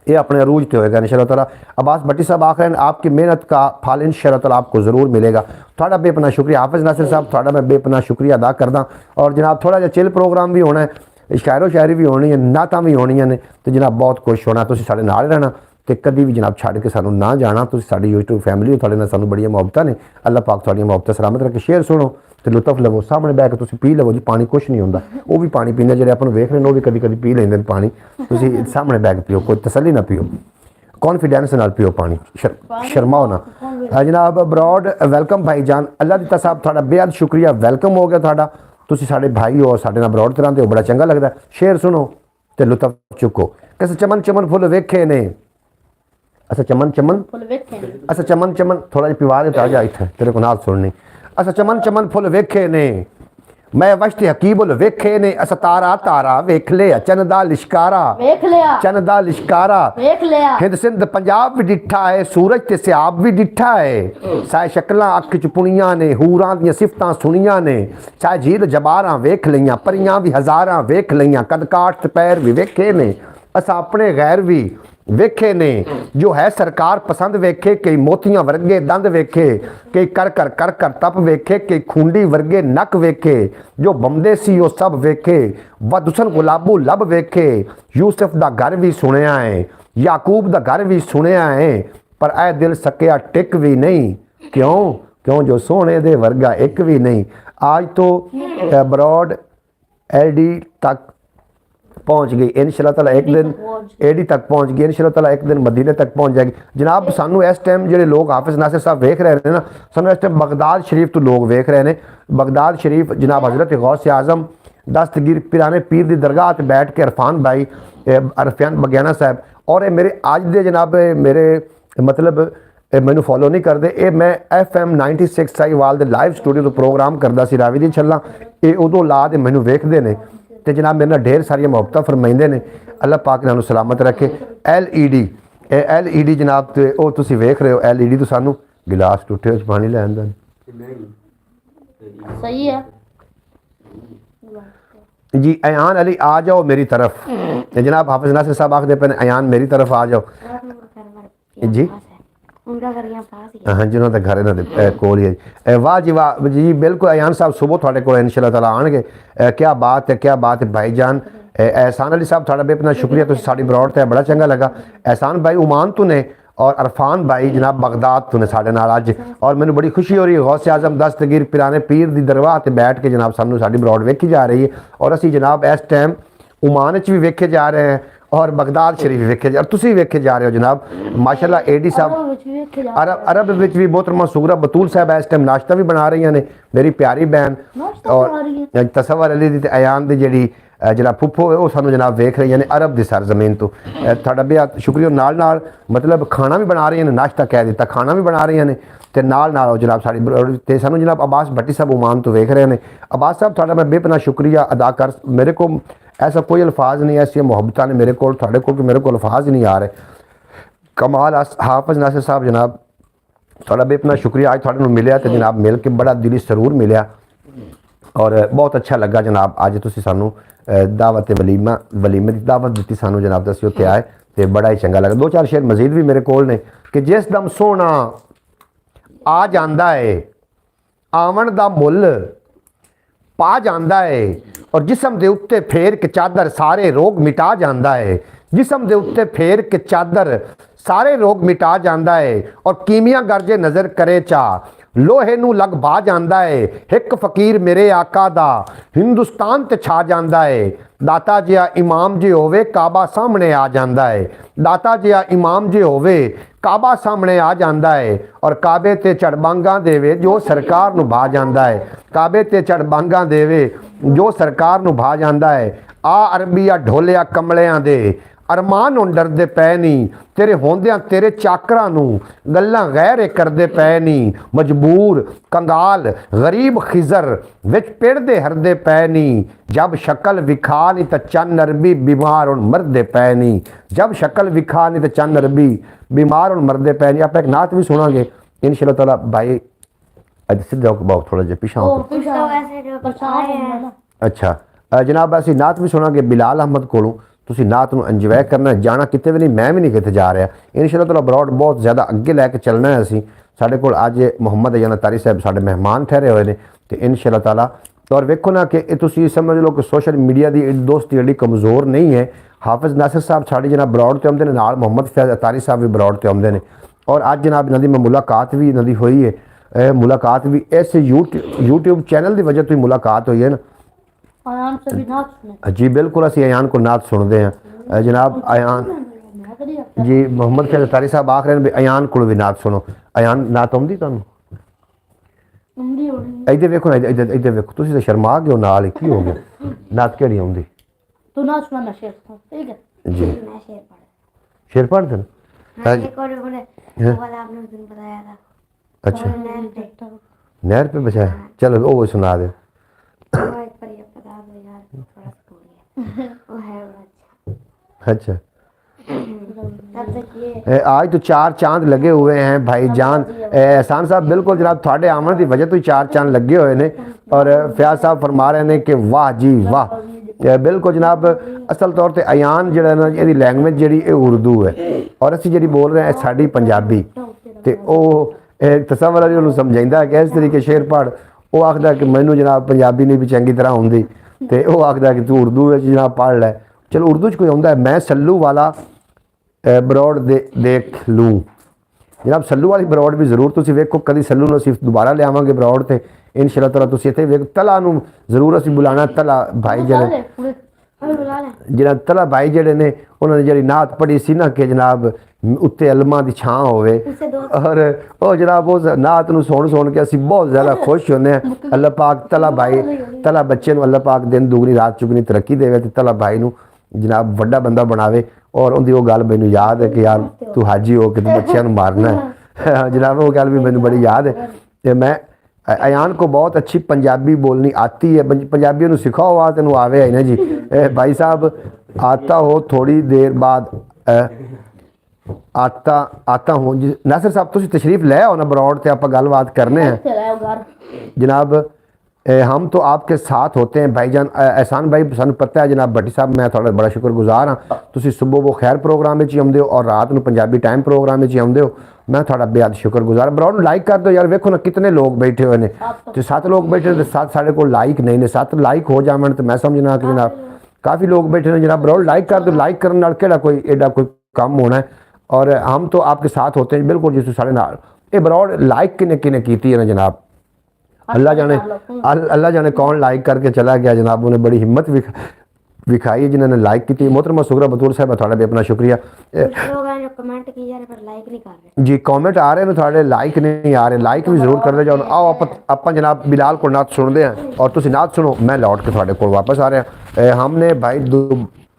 ये अपने अरूज पे होएगा इंशाअल्लाह ताला। अब्बास भट्टी साहब आख रहे हैं आपकी मेहनत का फल इंशाअल्लाह ताला आपको ज़रूर मिलेगा। थोड़ा बेपना शुक्रिया हाफिज़ नासिर साहब, थोड़ा मैं बेपना शुक्रिया अदा करदा। और जनाब थोड़ा जिहा चिल प्रोग्राम भी होना है, शायरो शायरी भी होनी है, नातां भी होनियां ने, तो जनाब बहुत खुश होना, तुसीं साडे नाल रहना ते कदी भी जनाब छड्ड के सानू ना जाना। तुसीं साडी यूट्यूब फैमिली, थोड़े नाल सानू बड़ियां मुहब्बतां ने। अल्लाह पाक तुहाडियां मुहब्बतां सलामत रखे। शेर सुनो तो लुत्फ लवो, सामने बैठ के तुसीं पी लवो जी, पानी कुछ नहीं होंदा, वो भी पानी पीने जिहड़े आपां नूं वेख रहे ने वो भी कदी कदी पी लैंदे ने पानी। तुसीं सामने बैठ के पिओ, कोई तसल्ली ना पिओ, कॉन्फिडेंस नाल पिओ पानी, शर्माओ ना। जनाब अब्रॉड वेलकम भाई जान, अल्लाह दिता साहब थोड़ा बेहद शुक्रिया, वेलकम हो गया थोड़ा, तुसीं साडे भाई हो, साडे नाल अब्रॉड तरह दे हो, बड़ा चंगा लगदा। शेर सुनो ते लुत्फ चुको। किस चमन चमन फुल वेखे ने, अच्छा चमन चमन फुल वेखे ने, अच्छा चमन चमन थोड़ा जिहा पिवा दे ता जा इत्थे तेरे को नाल सुननी। अच्छा चमन चमन फुल वेखे ने, मैं वश्त हकीबुल वेखे ने, अस तारा तारा वेख लिया, चन दा लिशकारा वेख लिया, चन दा लिशकारा वेख लिया, हिंद सिंध पंजाब भी डिठा है, सूरज ते सियाब भी डिठा है, साए शक्लां अख च पुणियां ने, हूरां दियां सिफतां सुनियां ने, साए झील जबारां वेख लईयां, परियां भी हज़ारां वेख लईयां, कद काठ ते पैर भी वेखे ने, असां अपने गैर भी वेखे ने, जो है सरकार पसंद वेखे, कई मोतियां वर्गे दंद वेखे, कई कर कर तप वेखे, कई खूंडी वर्गे नक वेखे, जो बमदे सी वो सब वेखे, वदुसन गुलाबू लब वेखे, यूसुफ दा घर भी सुनिया है, याकूब दा घर भी सुनिया है, पर ऐ दिल सकिया टिक भी नहीं, क्यों क्यों जो सोने दे वर्गा एक भी नहीं। आज तो अब्रॉड LD तक पहुँच गई इंशाअल्लाह ताला, एक दिन AD तक पहुँच गई इंशाअल्लाह ताला, एक दिन मदीने तक पहुँच जाएगी। जनाब सानू इस टाइम जो लोग हाफिज़ नासिर साहब वेख रहे हैं ना, सानू इस टाइम बगदाद शरीफ तो लोग वेख रहे हैं। बगदाद शरीफ जनाब हज़रत गौस आज़म दस्तगीर पिराने पीर की दरगाह पर बैठ के अरफान भाई अरफान बगियाना साहब और मेरे आज दे जनाब मेरे मतलब मैनू फॉलो नहीं करते, ये मैं FM 96 साहिवाल दे लाइव स्टूडियो तो प्रोग्राम करता सी रावी दी छल्ला, ये उदों ला दे मैनू वेखदे ने ते जनाब मेरे नाल ढेर सारियां मुहब्बतां फरमाइंदे ने। अल्लाह पाक इन्हां नूं सलामत रखे। LED जनाब ते ओ तुसीं वेख रहे हो LED तो सानू गिलास टुटे उस पानी लैन दा सही है जी। अयान अली आ जाओ मेरी तरफ, जनाब हाफिज़ नासिर साहब आखदे पे अयान मेरी तरफ आ जाओ जी। हाँ जी, उन्होंने घर इन्होंने कोल ही है। वाह जी वाह जी, बिल्कुल अयान साहब सुबह थोड़े को इंशाअल्लाह ताला आएंगे। क्या बात है, क्या बात है भाईजान। एहसान अली साहब थोड़ा बेपना शुक्रिया, तुम साड़ी ब्रॉड ते बड़ा चंगा लगा। एहसान भाई उमान तू ने और अरफान भाई जनाब बगदाद तू ने साढ़े नाल अज, और मैंने बड़ी खुशी हो रही है। गौसे आज़म दस्तगीर पिराने पीर की दरगाह ते बैठ के जनाब सानू साड़ी ब्रॉड वेखी जा रही है, और असी जनाब इस टाइम उमान च भी वेखे जा रहे हैं और बगदाद शरीफ वेखे जा, तुसी वेखे जा रहे हो जनाब माशाल्लाह। AD साहब अरब विच भी मोहतरमा सुगरा बतूल साहब इस टाइम नाश्ता भी बना रही ने, मेरी प्यारी बहन, और तसव्वुर अली दी ते अयान दी जेड़ी जनाब फुफो है वो सानू जनाब वेख रही ने अरब दी सरजमीन तो। थोड़ा बेहद शुक्रिया। नाल नाल मतलब खाना भी बना रही ने, नाश्ता कह दिता, खाना भी बना रही ने ते नाल नाल जनाब साड़ी ते सानू जनाब अब्बास भट्टी साहब उमान तो वेख रहे हैं। अब्बास साहब थोड़ा मैं बेपना शुक्रिया अदा कर, मेरे को ऐसा कोई अल्फाज नहीं, ऐसी मुहब्बतां ने मेरे को थोड़े को कि मेरे को अल्फाज ही नहीं आ रहे। कमाल हाफिज़ नासिर साहब जनाब थोड़ा बेपना शुक्रिया, आज थोड़े मिले तो जनाब मिल के बड़ा दिली सरूर मिले और बहुत अच्छा लगा जनाब। अज तुसी सानू दावत वलीमे की दावत दी सानू जनाब, असीं उत्थे आए तो बड़ा ही चंगा लगा। 2-4 शेर मजीद भी मेरे कोल ने कि जिस दम सोना आ जांदा है आवन दा मुल पा जांदा है, और जिसम दे उत्ते फेर के चादर सारे रोग मिटा जांदा है, जिसम दे उत्ते फेर के चादर सारे रोग मिटा जांदा है, और कीमिया गर्जे नज़र करे चा ਲੋਹੇ ਨੂੰ ਲਗ ਭਾ ਜਾਂਦਾ ਏ ਇੱਕ ਫਕੀਰ ਮੇਰੇ ਆਕਾ ਦਾ ਹਿੰਦੁਸਤਾਨ ਤੇ ਛਾ ਜਾਂਦਾ ਏ ਦਾਤਾ ਜਿਹਾ ਇਮਾਮ ਜੇ ਹੋਵੇ ਕਾਬਾ ਸਾਹਮਣੇ ਆ ਜਾਂਦਾ ਏ ਦਾਤਾ ਜਿਹਾ ਇਮਾਮ ਜੇ ਹੋਵੇ ਕਾਬਾ ਸਾਹਮਣੇ ਆ ਜਾਂਦਾ ਏ ਔਰ ਕਾਬੇ ਤੇ ਚੜਬਾਂਗਾ ਦੇਵੇ ਜੋ ਸਰਕਾਰ ਨੂੰ ਭਾ ਜਾਂਦਾ ਏ ਕਾਬੇ ਤੇ ਚੜਬਾਂਗਾ ਦੇਵੇ ਜੋ ਸਰਕਾਰ ਨੂੰ ਭਾ ਜਾਂਦਾ ਏ ਆ ਅਰਬੀਆ ਢੋਲਿਆ ਕਮਲਿਆਂ ਦੇ ਅਰਮਾਨ ਹੁਣ ਡਰਦੇ ਪਏ ਨਹੀਂ ਤੇਰੇ ਹੁੰਦਿਆਂ ਤੇਰੇ ਚਾਕਰਾਂ ਨੂੰ ਗੱਲਾਂ ਗੈਰੇ ਕਰਦੇ ਪਏ ਨਹੀਂ ਮਜਬੂਰ ਕੰਗਾਲ ਗਰੀਬ ਖਿਜ਼ਰ ਵਿੱਚ ਪਿੜਦੇ ਹਰਦੇ ਪਏ ਨਹੀਂ ਜਬ ਸ਼ਕਲ ਵਿਖਾ ਨਹੀਂ ਤਾਂ ਚੰਨ ਅਰਬੀ ਬਿਮਾਰ ਹੁਣ ਮਰਦੇ ਪਏ ਨਹੀਂ ਜਬ ਸ਼ਕਲ ਵਿਖਾ ਨਹੀਂ ਤਾਂ ਚੰਨ ਅਰਬੀ ਬਿਮਾਰ ਹੁਣ ਮਰਦੇ ਪਏ ਨਹੀਂ ਆਪਾਂ ਇੱਕ ਨਾਤ ਵੀ ਸੁਣਾਂਗੇ ਇਨਸ਼ਾਅੱਲਾ ਤਾਲਾ ਭਾਈ ਅੱਜ ਸਿੱਧਾ ਹੋ ਕੇ ਬਹੁਤ ਥੋੜਾ ਜਿਹਾ ਪਿਛਾਂ ਹੋ ਕੇ तो वैसे जो बताए हैं ਅੱਛਾ ਜਨਾਬ ਅਸੀਂ ਨਾਤ ਵੀ ਸੁਣਾਂਗੇ ਬਿਲਾਲ ਅਹਿਮਦ ਕੋਲੋਂ ਤੁਸੀਂ ਨਾਤ ਨੂੰ ਇੰਜੋਏ ਕਰਨਾ ਜਾਣਾ ਕਿਤੇ ਵੀ ਨਹੀਂ ਮੈਂ ਵੀ ਨਹੀਂ ਕਿਤੇ ਜਾ ਰਿਹਾ ਇਨਸ਼ਾਅੱਲਾ ਤਾਲਾ ਅਬਰੋਡ ਬਹੁਤ ਜ਼ਿਆਦਾ ਅੱਗੇ ਲੈ ਕੇ ਚੱਲਣਾ ਹੈ ਅਸੀਂ ਸਾਡੇ ਕੋਲ ਅੱਜ ਮੁਹੰਮਦ ਅਯਾਨ ਅਤਾਰੀ ਸਾਹਿਬ ਸਾਡੇ ਮਹਿਮਾਨ ਠਹਿਰੇ ਹੋਏ ਨੇ ਤੇ ਇਨਸ਼ਾਅੱਲਾ ਤਾਲਾ ਔਰ ਵੇਖੋ ਨਾ ਕਿ ਇਹ ਤੁਸੀਂ ਸਮਝ ਲਓ ਕਿ ਸੋਸ਼ਲ ਮੀਡੀਆ ਦੀ ਦੋਸਤੀ ਜਿਹੜੀ ਕਮਜ਼ੋਰ ਨਹੀਂ ਹੈ ਹਾਫਿਜ਼ ਨਾਸਿਰ ਸਾਹਿਬ ਸਾਡੇ ਜਨਾਬ ਬਰੋਡ ਤੇ ਆਉਂਦੇ ਨੇ ਨਾਲ ਮੁਹੰਮਦ ਫੈਜ਼ ਅਤਾਰੀ ਸਾਹਿਬ ਵੀ ਬਰੋਡ ਤੇ ਆਉਂਦੇ ਨੇ ਔਰ ਅੱਜ ਜਨਾਬ ਇਹਨਾਂ ਦੀ ਮੁਲਾਕਾਤ ਵੀ ਇਹਨਾਂ ਦੀ ਹੋਈ ਹੈ ਇਹ ਮੁਲਾਕਾਤ ਵੀ ਇਸ YouTube ਚੈਨਲ ਦੀ ਵਜ੍ਹਾ ਤੋਂ ਹੀ ਮੁਲਾਕਾਤ ਹੋਈ ਹੈ ਨਾ आराम से भी नाच सुने जी बिल्कुल ਅਸੀਂ अयान को नात सुनते हैं जनाब अयान जी मोहम्मद फैज़ अतारी साहब आख रहे हैं भी अयान को भी नात सुनो अयान नात आਉਂਦੀ ਤੁਹਾਨੂੰ उंगली उड़ी ਇੱਧਰ ਵੇਖੋ ਨਾ ਇੱਧਰ ਵੇਖੋ ਤੁਸੀਂ ਤਾਂ ਸ਼ਰਮਾ ਗਏ ਹੋ ਨਾਲ ਹੀ ਕੀ ਹੋ ਗਿਆ ਨਾਤ ਕਿਹੜੀ ਆਉਂਦੀ तो नाच सुना मैं शेर सुना ठीक है जी मैं शेर पढ़ा शेर पढ़ते हैं हाँ एक और बोले वो वाला आपने उस दिन बताया था अच्छा नहर पे नहर पे बचा है चलो वो सुना दे वो एक पर ये बता दो यार थोड़ा स्कूल है वो है बड़ा अच्छा तब तक ये आज तो 4 चांद लगे हुए हैं भाईजान एहसान साहब बिल्कुल जनाब थोड़े आमन की वजह तो ही 4 चांद लगे हुए ने और फयाज साहब फरमा रहे हैं कि वाह जी वाह बिल्कुल जनाब असल तौर पर अयान जड़ा ना ये लैंग्वेज जी उर्दू है और असी जी बोल रहे हैं साड़ी पंजाबी तो वह तस्वर उन्होंने समझाइंदा कि इस तरीके शेर पढ़ वो आखदा कि मैनू जनाब पंजाबी नहीं भी चंगी तरह आउंदी ते वो आखदा कि तू उर्दू जनाब पढ़ लै चलो उर्दू च कोई आउंदा है मैं सल्लू वाला बरौड़ देख लूँ जनाब सल्लू वाली बरौड़ भी जरूर तुसीं वेखो कभी सल्लू नूं असीं दोबारा लियावांगे बरौड़ ते इंशाअल्लाह ताला तुसीं इत्थे वेख तला नूं जरूर असीं बुलाना तला भाई जड़े पूरे हमें बुला लें ਜਿਹੜਾ ਤਲਾ ਭਾਈ ਜਿਹੜੇ ਨੇ ਉਹਨਾਂ ਨੇ ਜਿਹੜੀ ਨਾਤ ਪੜ੍ਹੀ ਸੀ ਨਾ ਕਿ ਜਨਾਬ ਉੱਤੇ ਅਲਮਾਂ ਦੀ ਛਾਂ ਹੋਵੇ उससे दो ਔਰ ਉਹ ਜਨਾਬ ਉਸ ਨਾਤ ਨੂੰ ਸੁਣ ਕੇ ਅਸੀਂ ਬਹੁਤ ਜ਼ਿਆਦਾ ਖੁਸ਼ ਹੁੰਦੇ ਹਾਂ ਅੱਲਾਹ ਪਾਕ ਤਲਾ ਬੱਚੇ ਨੂੰ ਅੱਲਾਹ ਪਾਕ ਦਿਨ ਦੁਗਣੀ ਰਾਤ ਚੁਗਣੀ ਤਰੱਕੀ ਦੇਵੇ ਤੇ ਤਲਾ ਭਾਈ ਨੂੰ ਜਨਾਬ ਵੱਡਾ ਬੰਦਾ ਬਣਾਵੇ ਔਰ ਉਹਦੀ ਉਹ ਗੱਲ ਮੈਨੂੰ ਯਾਦ ਹੈ ਕਿ ਯਾਰ ਤੂੰ ਹਾਜੀ ਹੋ ਕੇ ਤੂੰ ਬੱਚਿਆਂ ਨੂੰ ਮਾਰਨਾ ਹੈ ਜਨਾਬ ਉਹ ਗੱਲ ਵੀ ਮੈਨੂੰ ਬੜੀ याद है ਤੇ ਮੈਂ अयान को बहुत अच्छी पंजाबी बोलनी आती है पंजाबी ਨੂੰ सिखाओ आ तेन आवे है ना जी भाई साहब आता हो थोड़ी देर बाद आता हूँ जी नासिर साहब तुम तशरीफ ले आओ ना बरौड़ से आप गलबात करने हैं चला है घर जनाब हम तो आपके साथ होते हैं भाईजान एहसान भाई सानू पता है जनाब भट्टी साहब मैं थोड़ा बड़ा शुक्रगुजार हाँ तुम सुबह वो खैर प्रोग्राम में आउंदे हो और रात में पंजाबी टाइम प्रोग्राम में आउंदे हो मैं थोड़ा बेहद शुक्रगुजार बरौड़ लाइक कर दो यार वेखो ना कितने लोग बैठे हुए ने तो 7 लोग बैठे तो 7 साढ़े को लाइक नहीं ने 7 लाइक हो जावन तो मैं समझना कि जनाब काफ़ी लोग बैठे ने जनाब बरौड़ लाइक कर दो लाइक करने नाल केड़ा कोई एडा कोई कम होना है और हम तो आपके साथ होते हैं बिल्कुल जिस साढ़े नाल ये बरौड़ लाइक किने किने कीती है ना जनाब अल्लाह जाने कौन लाइक करके चला गया जनाब उन्हें बड़ी हिम्मत विखाई है जिन्होंने लाइक की थी मोहतरमा सुगरा बतूल साहब थोड़ा भी अपना शुक्रिया लोग हैं जो कमेंट की जा रहे पर लाइक नहीं कर रहे जी कमेंट आ रहे हैं थोड़े लाइक नहीं आ रहे लाइक भी जरूर कर दे जाओ आओ आप जनाब बिलाल को नात सुनते हैं और तुम नात सुनो मैं लौट के थोड़े को वापस आ रहे हैं हमने भाई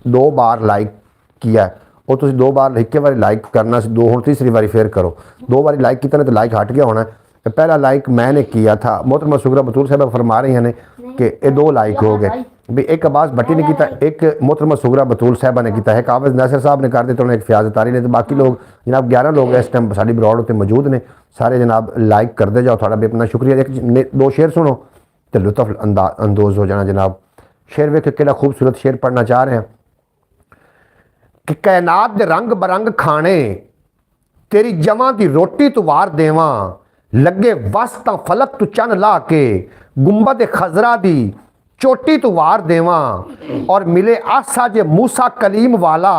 दो बार लाइक किया है और तुम 2 बार एक बार लाइक करना दो हूँ तीसरी बारी फिर करो 2 बार लाइक किया तो लाइक हट गया होना है पहला लाइक मैंने किया था मोहतरमा सुगरा बतूल साहब फरमा रही हैं कि ये 2 लाइक हो गए भी एक अब्बास भट्टी ने किया एक मोहतरमा सुगरा बतूल साहबा ने किया है काबिज नासिर साहब ने कर दिया एक फयाज अतारी ने तो बाकी लोग जनाब 11 लोग इस टाइम साड़ी बरौड़ उत्ते मौजूद ने सारे जनाब लाइक करते जाओ थोड़ा भी अपना शुक्रिया एक 2 शेर सुनो तो लुत्फ अंदोज हो जाना जनाब शेर वेख केड़ा खूबसूरत शेर पढ़ना चाह रहे हैं कि कायनात दे रंग बरंग खाने तेरी जमां दी रोटी तू वार देवां लगे वस तां फलक तू चन ला के गुंबद खजरा दी चोटी तू वार देवां और मिले आसा जे मूसा कलीम वाला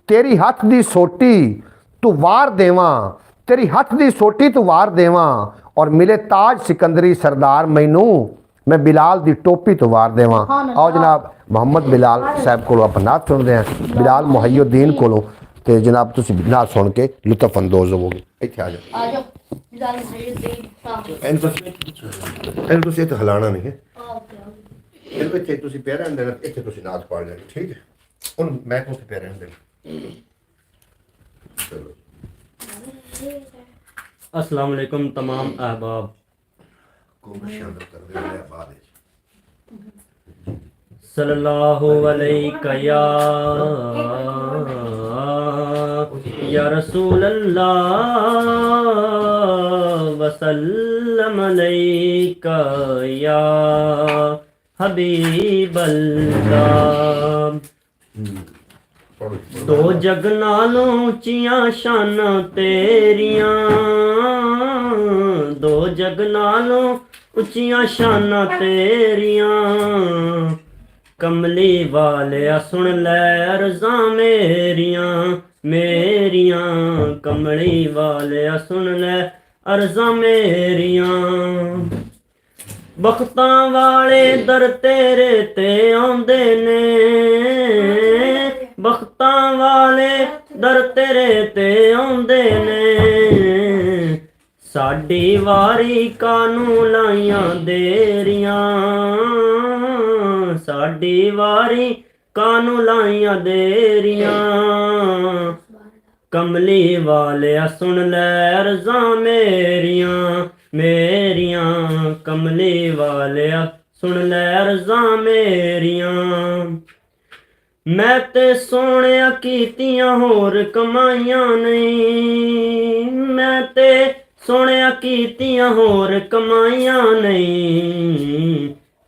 तेरी हथ दी सोटी तू वार देवां तेरी हथ दी सोटी तू वार देवां और मिले ताज सिकंदरी सरदार मैनू मैं बिलाल दी टोपी तो वार देवां। आओ जनाब मोहम्मद बिलाल साहब को आप नात सुनते हैं बिलाल मुहैयुद्दीन को ते जनाब तुसी नात सुन के लुत्फ अंदोज होवोगे। इत्थे आ जाओ आ जाओ बिलाल मुहैयुद्दीन साहब ਇਹਨੂੰ ਤੁਸੀਂ ਇੱਥੇ ਹਿਲਾਣਾ ਨਹੀਂ ਹੈ ओके ਇਹਨੂੰ ਇੱਥੇ ਤੁਸੀਂ ਪਿਆ ਰਹਿਣ ਦੇਣਾ ਇੱਥੇ ਤੁਸੀਂ ਨਾਚ ਪਾ ਲੈਣੀ ਠੀਕ ਹੈ ਹੁਣ ਮੈਂ ਕੋਲ ਪਿਆ ਰਹਿਣ ਦੇਣਾ ਚਲੋ अस्सलाम वालेकुम तमाम अहबाब। को शामिल कर दे मेरे बाद सल्लल्लाहु अलैका या रसूल अल्लाह वसल्लम अलैका या हबीब अल्लाह। दो जग नालों उच्चियां शानां तेरियां, दो जग नालों उच्चियां शानां तेरियां। कमली वालिया सुन लै अर्ज़ां मेरियां मेरियां, कमली वालिया सुन लै अर्ज़ां मेरियां। बख्तां वाले दर तेरे ते आउंदे ने, बख्तां वाले दर तेरे ते आउंदे ने। साडी वारी कानू लाइयां देरियां, साडी वारी कानू लाइयां देरियां। कमली वालिया सुन लै अर्ज़ां मेरियां मेरियां, कमली वालिया सुन लै अर्ज़ां मेरियां। मैं ते सोहणिया कीतियां होर कमाइयां नहीं, मैं ते सोहणिया कीतियां होर कमाइयां नहीं।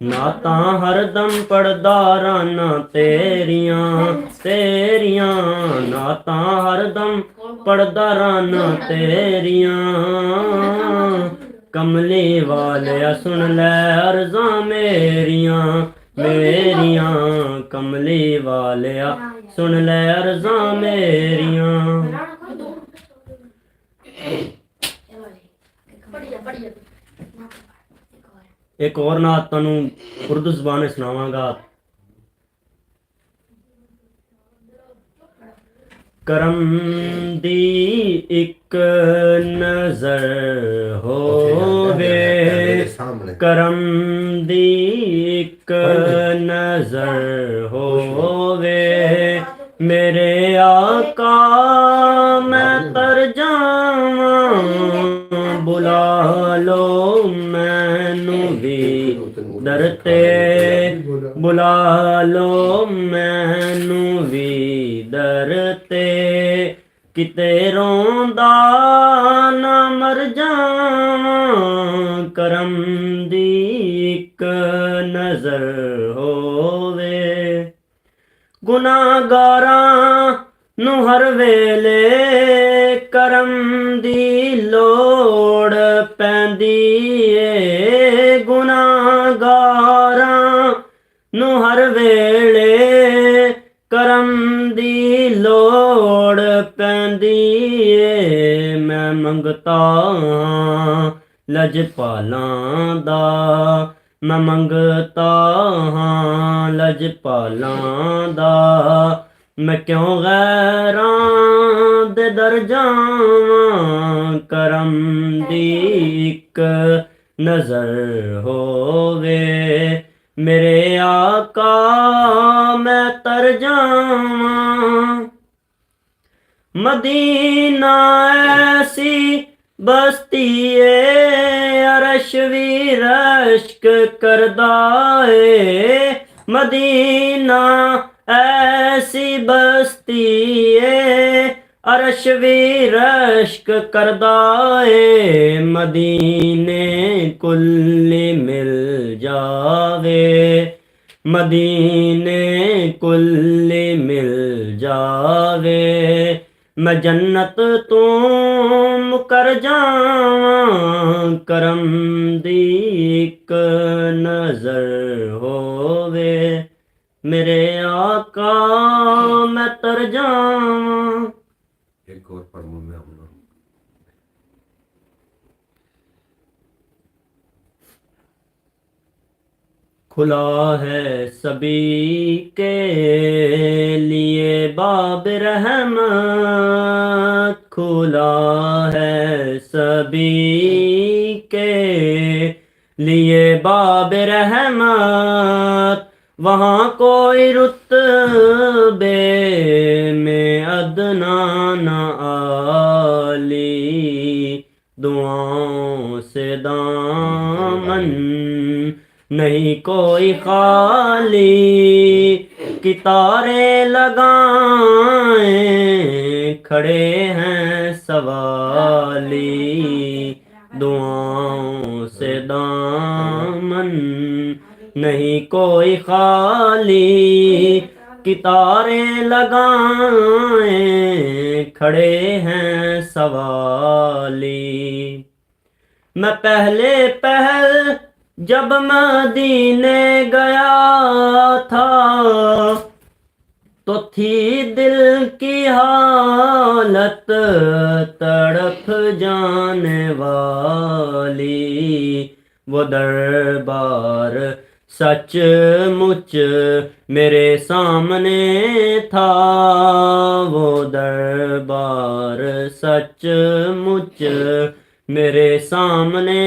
नातां हरदम पढ़दा राना तेरियां तेरियां, नातां हरदम पढ़दा राना तेरियां। कमली वालिया सुन लै अर्ज़ां मेरियां मेरियां, कमली वालिया सुन लै अर्ज़ां मेरियां। एक और नात तनु उर्दू ज़बान में सुनावांगा। करम दी एक नजर होवे, करम दी एक नजर होवे। मेरे आका मैं तर जावां, बुला लो मैनू भी दर ते, बुला लो मैनू भी दर ते। किते रोंदा ना मर जावां, करम दी एक नजर होवे। गुनाहगारां नू हर वेले करम दी लोड़ पैंदी ए, गुनाहगारां नू हर वेले करम दी लोड़ पैंदी ए। मैं मंगता हां लजपालां दा, मैं मंगता हां लजपालां दा। मैं क्यों गैरां दे दर जावां, करम दी एक नजर होवे। मेरे आका मैं तर जावां। मदीना ऐसी बस्ती ए अरश भी रश्क करदा ए। मदीना ऐसी बस्ती ए अरश भी रश्क करदा ए। मदीने कुल्ली मिल जावे, मदीने कुल्ली मिल जावे। मैं जन्नत तो मुकर जावां, करम दी एक नजर होवे। मेरे आका मैं तर जावां। एक और पढ़ूं मैं अपना खुला है सभी के लिए बाब रहमत, खुला है सभी के लिए बाब रहमत। वहाँ कोई रुतबे में अदना न आली, दुआओं से दामन नहीं कोई खाली, कितारे लगाए खड़े हैं सवाली, दुआओं से दामन नहीं कोई खाली, कितारे लगाए खड़े हैं सवाली। मैं पहले पहल जब मदीने गया था तो थी दिल की हालत तड़प जाने वाली, वो दरबार सच मुच मेरे सामने था, वो दरबार सच मुच मेरे सामने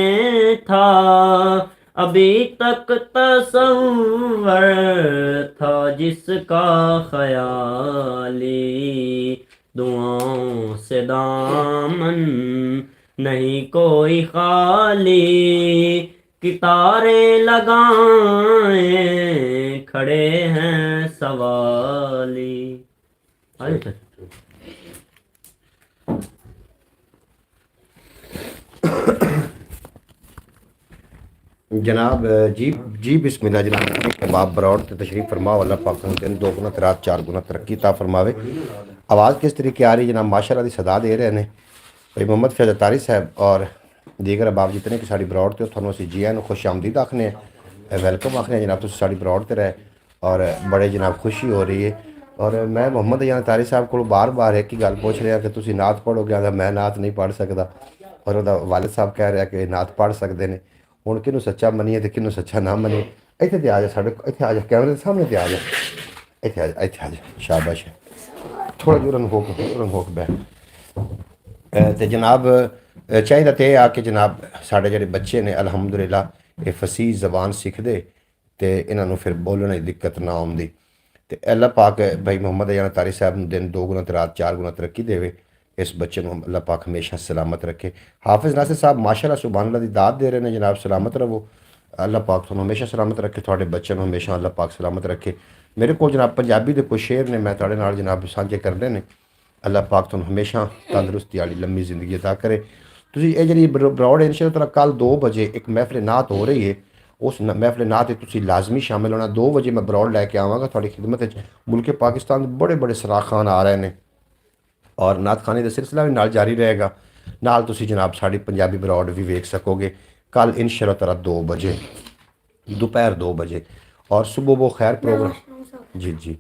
था। अभी तक तसव्वुर था जिसका ख्याली, दुआओं से दामन नहीं कोई खाली, कितारे लगाए खड़े हैं सवाली। आगे चल। जनाब जी बिस्मिल्लाह जनाब कबाब बरौड़ ते तशरीफ़ फरमाओ। अल्लाह पाक तुम दिन 2 गुना ते रात 4 गुना तरक्की ता फरमावे। आवाज़ किस तरीके आ रही जनाब? माशाअल्लाह दी सदा दे रहे ने भाई मोहम्मद फैज़ अतारी साहब और दीगर अहबाब जितने कि साड़ी बरौड़ ते थानू असीं जी आयां खुश आमदीद आखने वेलकम आखने जनाब। तुसीं साड़ी बरौड़ ते रहे और बड़े जनाब खुशी हो रही है। और मैं मोहम्मद अयान अतारी साहब को बार बार एक ही गल पूछ रहा कि तुसीं नात पढ़ोगे? आंदा मैं नात नहीं पढ़ सकदा। और उहदा वालिद साहब कह रहा कि नात पढ़ सकते हैं। हुण किनू सच्चा मनीए ते किनू सच्चा ना मनीए। इत्थे ते आ जा, साढ़े इत्थे आ जा, कैमरे के सामने ते आ जा, इत्थे आ जा, इत्थे आ जा, शाबाश है। थोड़ा जुरन होक बैठ। ते जनाब चाहिए तो यह आ कि जनाब साढ़े जेह्ड़े बच्चे ने अलहमदुलिल्लाह ये फसीह जबान सीखते तो इन्हों फिर बोलने की दिक्कत ना आती। तो अल्लाह पाक भाई मोहम्मद अयान अतारी साहब दिन 2 गुना ते रात 4 गुना तरक्की देवे। इस बच्चे को अल्लाह पाक हमेशा सलामत रखे। हाफिज़ नासिर साहब माशाअल्लाह सुभान अल्लाह दी दात दे रहे हैं जनाब। सलामत रहो, अल्लाह पाक तुहानू हमेशा सलामत रखे, थोड़े बच्चों को हमेशा अल्लाह पाक सलामत रखे। मेरे को जनाब पंजाबी के कुछ शेर ने मैं थोड़े नाल जनाब साझे करने ने। अल्लाह पाक तुहानू हमेशा तंदरुस्ती वाली लंबी जिंदगी अता करे। तुसीं ये जी बरौड़ इंशाअल्लाह ताला कल 2 बजे एक महफिल नात हो रही है, उस महफिल नात तुसीं लाजमी शामिल होना। 2 बजे मैं बरौड़ लैके आवाँगा थोड़ी खिदमत। मुल्क पाकिस्तान बड़े बड़े सराखान आ रहे हैं और नात खाने का सिलसिला भी नाल जारी रहेगा। नाल तुसीं जनाब साड़ी पंजाबी बरौड़ भी वेख सकोगे कल इंशाअल्लाह ताला 2 बजे दोपहर 2 बजे। और सुबह वो खैर प्रोग्राम जी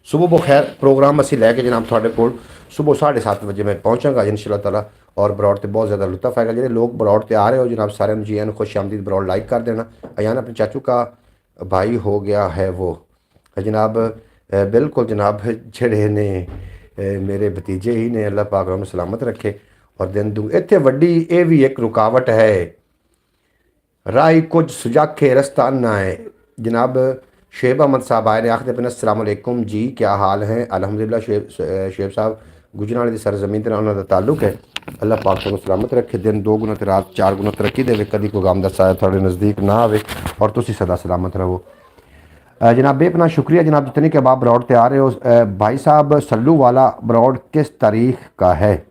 सुबह वो खैर प्रोग्राम असीं लैके जनाब थोड़े कोल सुबह 7:30 बजे मैं पहुँचागा इंशाअल्लाह ताला। और बरौड़ ते बहुत ज़्यादा लुत्फ आएगा। जो लोग बरौड़ ते आ रहे हो जनाब सारे जी एन खुश आमदीद बरौड़ लाइक कर देना। अयान अपने चाचू का भाई हो गया है वो जनाब। बिल्कुल जनाब जेड़े ने मेरे भतीजे ही ने, अल्लाह पाक उन्हें सलामत रखे। और दिन दू इत्थे वड्डी ये भी एक रुकावट है, राही कुछ सुजाखे रस्ता ना है। जनाब शेब अहमद साहब आए ने आखते पे अस्सलाम वालेकुम जी क्या हाल है? अल्हम्दुलिल्लाह शेब साहब गुजरात की सरजमीन ते उन्होंने ताल्लुक है। अल्लाह पाक तुहानू सलामत रखे, दिन 2 गुना ते रात 4 गुना तरक्की देवे, कभी कोई गम दा साया थोड़े नज़दीक ना आवे और तुसीं सदा सलामत रहो। जनाब बेपना शुक्रिया जनाब जितने के अब आप बरौड़ ते आ रहे हो। भाई साहब सल्लू वाला बरौड़ किस तारीख का है?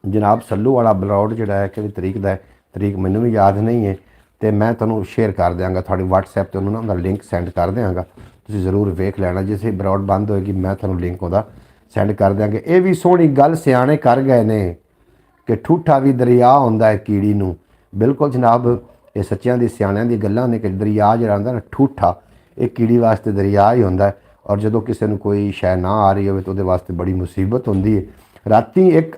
जनाब सल्लू वाला बरौड़ जोड़ा है कि तरीक का तरीक मैनू भी याद नहीं है तो मैं तुहानू शेयर कर देंगा थोड़ी व्हाट्सएप पर उन्होंने लिंक सेंड कर देंगा। तुसीं ज़रूर वेख लेना, जिसे बरौड़ बंद होएगी मैं तुहानू लिंक वह सेंड कर देंगे। ये भी सोहनी गल सियाने कर गए ने कि ठूठा भी दरिया होंदा है कीड़ी नूं। बिल्कुल जनाब ये सच्चियां दी सियाणियां दी गल्लां ने कि दरिया जिहड़ा होंदा ना ठूठा, ये कीड़ी वास्ते दरिया ही होंदा है। और जो किसी को कोई शै ना आ रही हो तो वो वास्ते बड़ी मुसीबत होंदी है। राती एक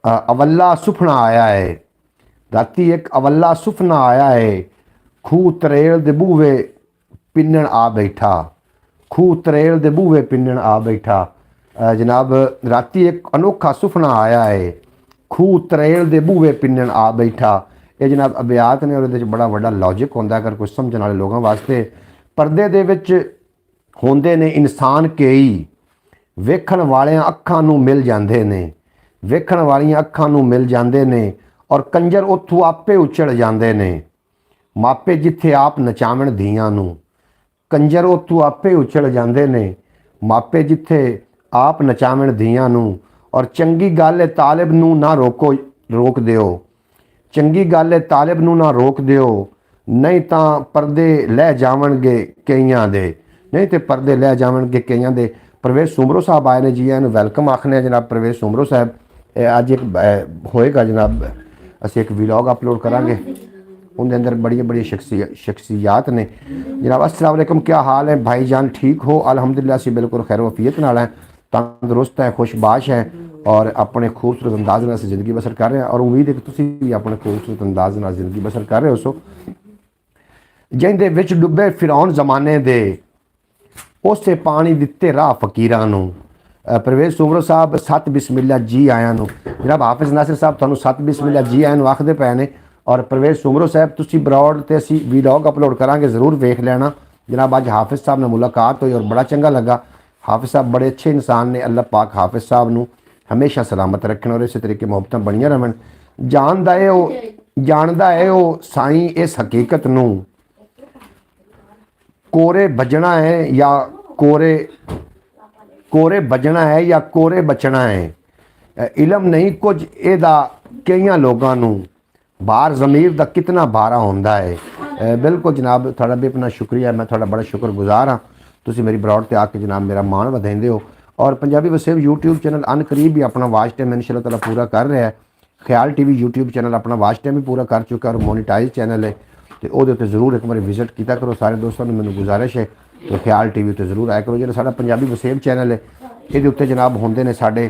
अवल्ला सुपना आया है, राती एक अवल्ला सुपना आया है, ਖੂਹ ਤਰੇਲ ਦੇ ਬੂਹੇ ਪਿੰਨਣ ਆ ਬੈਠਾ, ਖੂਹ ਤਰੇਲ ਦੇ ਬੂਹੇ ਪਿੰਨਣ ਆ ਬੈਠਾ। ਜਨਾਬ ਰਾਤੀ ਇੱਕ ਅਨੋਖਾ ਸੁਪਨਾ ਆਇਆ ਹੈ, ਖੂਹ ਤਰੇਲ ਦੇ ਬੂਹੇ ਪਿੰਨਣ ਆ ਬੈਠਾ। ਇਹ ਜਨਾਬ ਅਬਿਆਤ ਨੇ, ਉਹਦੇ ਵਿੱਚ ਬੜਾ ਵੱਡਾ ਲੌਜਿਕ ਹੁੰਦਾ ਅਗਰ ਕੁਝ ਸਮਝਣ ਵਾਲੇ ਲੋਕਾਂ ਵਾਸਤੇ। ਪਰਦੇ ਦੇ ਵਿੱਚ ਹੁੰਦੇ ਨੇ ਇਨਸਾਨ ਕਈ, ਵੇਖਣ ਵਾਲਿਆਂ ਅੱਖਾਂ ਨੂੰ ਮਿਲ ਜਾਂਦੇ ਨੇ, ਵੇਖਣ ਵਾਲੀਆਂ ਅੱਖਾਂ ਨੂੰ ਮਿਲ ਜਾਂਦੇ ਨੇ, ਔਰ ਕੰਜਰ ਉੱਥੋਂ ਆਪੇ ਉਛੜ ਜਾਂਦੇ ਨੇ। ਮਾਪੇ ਜਿੱਥੇ ਆਪ ਨਚਾਵਣ ਧੀਆਂ ਨੂੰ, ਕੰਜਰ ਉੱਥੋਂ ਆਪੇ ਉਛੜ ਜਾਂਦੇ ਨੇ। ਮਾਪੇ ਜਿੱਥੇ ਆਪ ਨਚਾਵਣ ਧੀਆਂ ਨੂੰ। ਔਰ ਚੰਗੀ ਗੱਲ ਹੈ ਤਾਲਿਬ ਨੂੰ ਨਾ ਰੋਕ ਦਿਓ, ਚੰਗੀ ਗੱਲ ਹੈ ਤਾਲਿਬ ਨੂੰ ਨਾ ਰੋਕ ਦਿਓ, ਨਹੀਂ ਤਾਂ ਪਰਦੇ ਲੈ ਜਾਵਣਗੇ ਕਈਆਂ ਦੇ, ਨਹੀਂ ਤੇ ਪਰਦੇ ਲੈ ਜਾਵਣਗੇ ਕਈਆਂ ਦੇ। ਪ੍ਰਵੇਸ਼ ਸੁਮਰੋ ਸਾਹਿਬ ਆਏ ਨੇ ਜੀ, ਇਹਨੂੰ ਵੈਲਕਮ ਆਖਨੇ ਜਨਾਬ ਪ੍ਰਵੇਸ਼ ਸੁਮਰੋ ਸਾਹਿਬ। ਅੱਜ ਇੱਕ ਹੋਏਗਾ ਜਨਾਬ, ਅਸੀਂ ਇੱਕ ਵਲੌਗ ਅਪਲੋਡ ਕਰਾਂਗੇ, ਉਹਦੇ अंदर बड़ी बड़ी शख्सियात ने जनाब। अस्सलाम वालेकुम, क्या हाल है भाईजान, ठीक हो? अल्हम्दुलिल्लाह से बिल्कुल खैर वफियत नाल है, तंदुरुस्त है, खुशबाश है और अपने खूबसूरत अंदाज नाल ज़िंदगी बसर कर रहे हैं। और उम्मीद है कि तुसीं भी अपने खूबसूरत अंदाज नाल ज़िंदगी बसर कर रहे हो। सो जिंदे विच डुब्बे फिरौन ज़माने दे, उसे पानी दिते राह फकीरां नूं। प्रवेश सुमरो साहब सत बिस्मिल्ला जी आया नूं। जनाब हाफिज़ नासिर साहब तुहानूं सत बिस्मिल्ला जी आया नूं आखदे पए ने। और प्रवेश सुमरो साहब तुसी ब्रॉड ते असी वीलॉग अपलोड करांगे, ज़रूर वेख लेना जनाब। अज हाफिज़ साहब ने मुलाकात हुई और बड़ा चंगा लगा। हाफिज़ साहब बड़े अच्छे इंसान ने, अल्लाह पाक हाफिज़ साहब नूं हमेशा सलामत रखन और इस तरीके मुहब्बतां बणियां रहन। जानदा है वो साईं इस हकीकत नूं, कोरे बजना है या कोरे बजना है या कोरे बचना है। इलम नहीं कुछ एदा कईयां लोगां नूं, बाहर ज़मीर का कितना भारा होंदा है। बिल्कुल जनाब, थोड़ा भी अपना शुक्रिया, मैं थोड़ा बड़ा शुक्रगुजार हाँ। तुसी मेरी ब्रॉड ते आके जनाब मेरा मान वधाइंदे हो। और पंजाबी वसेब यूट्यूब चैनल अनकरीब भी अपना वाच टाइम इंशाअल्लाह ताला पूरा कर रहा है। ख्याल टीवी यूट्यूब चैनल अपना वाच टाइम भी पूरा कर चुका और मोनीटाइज चैनल है, तो वो जरूर एक बार विजिट किया करो। सारे दोस्तों ने मैंने गुजारिश है तो ख्याल टीवी उत्ते जरूर आया करो। जो साडा पंजाबी वसेब चैनल है ये उत्ते जनाब होंदे ने साडे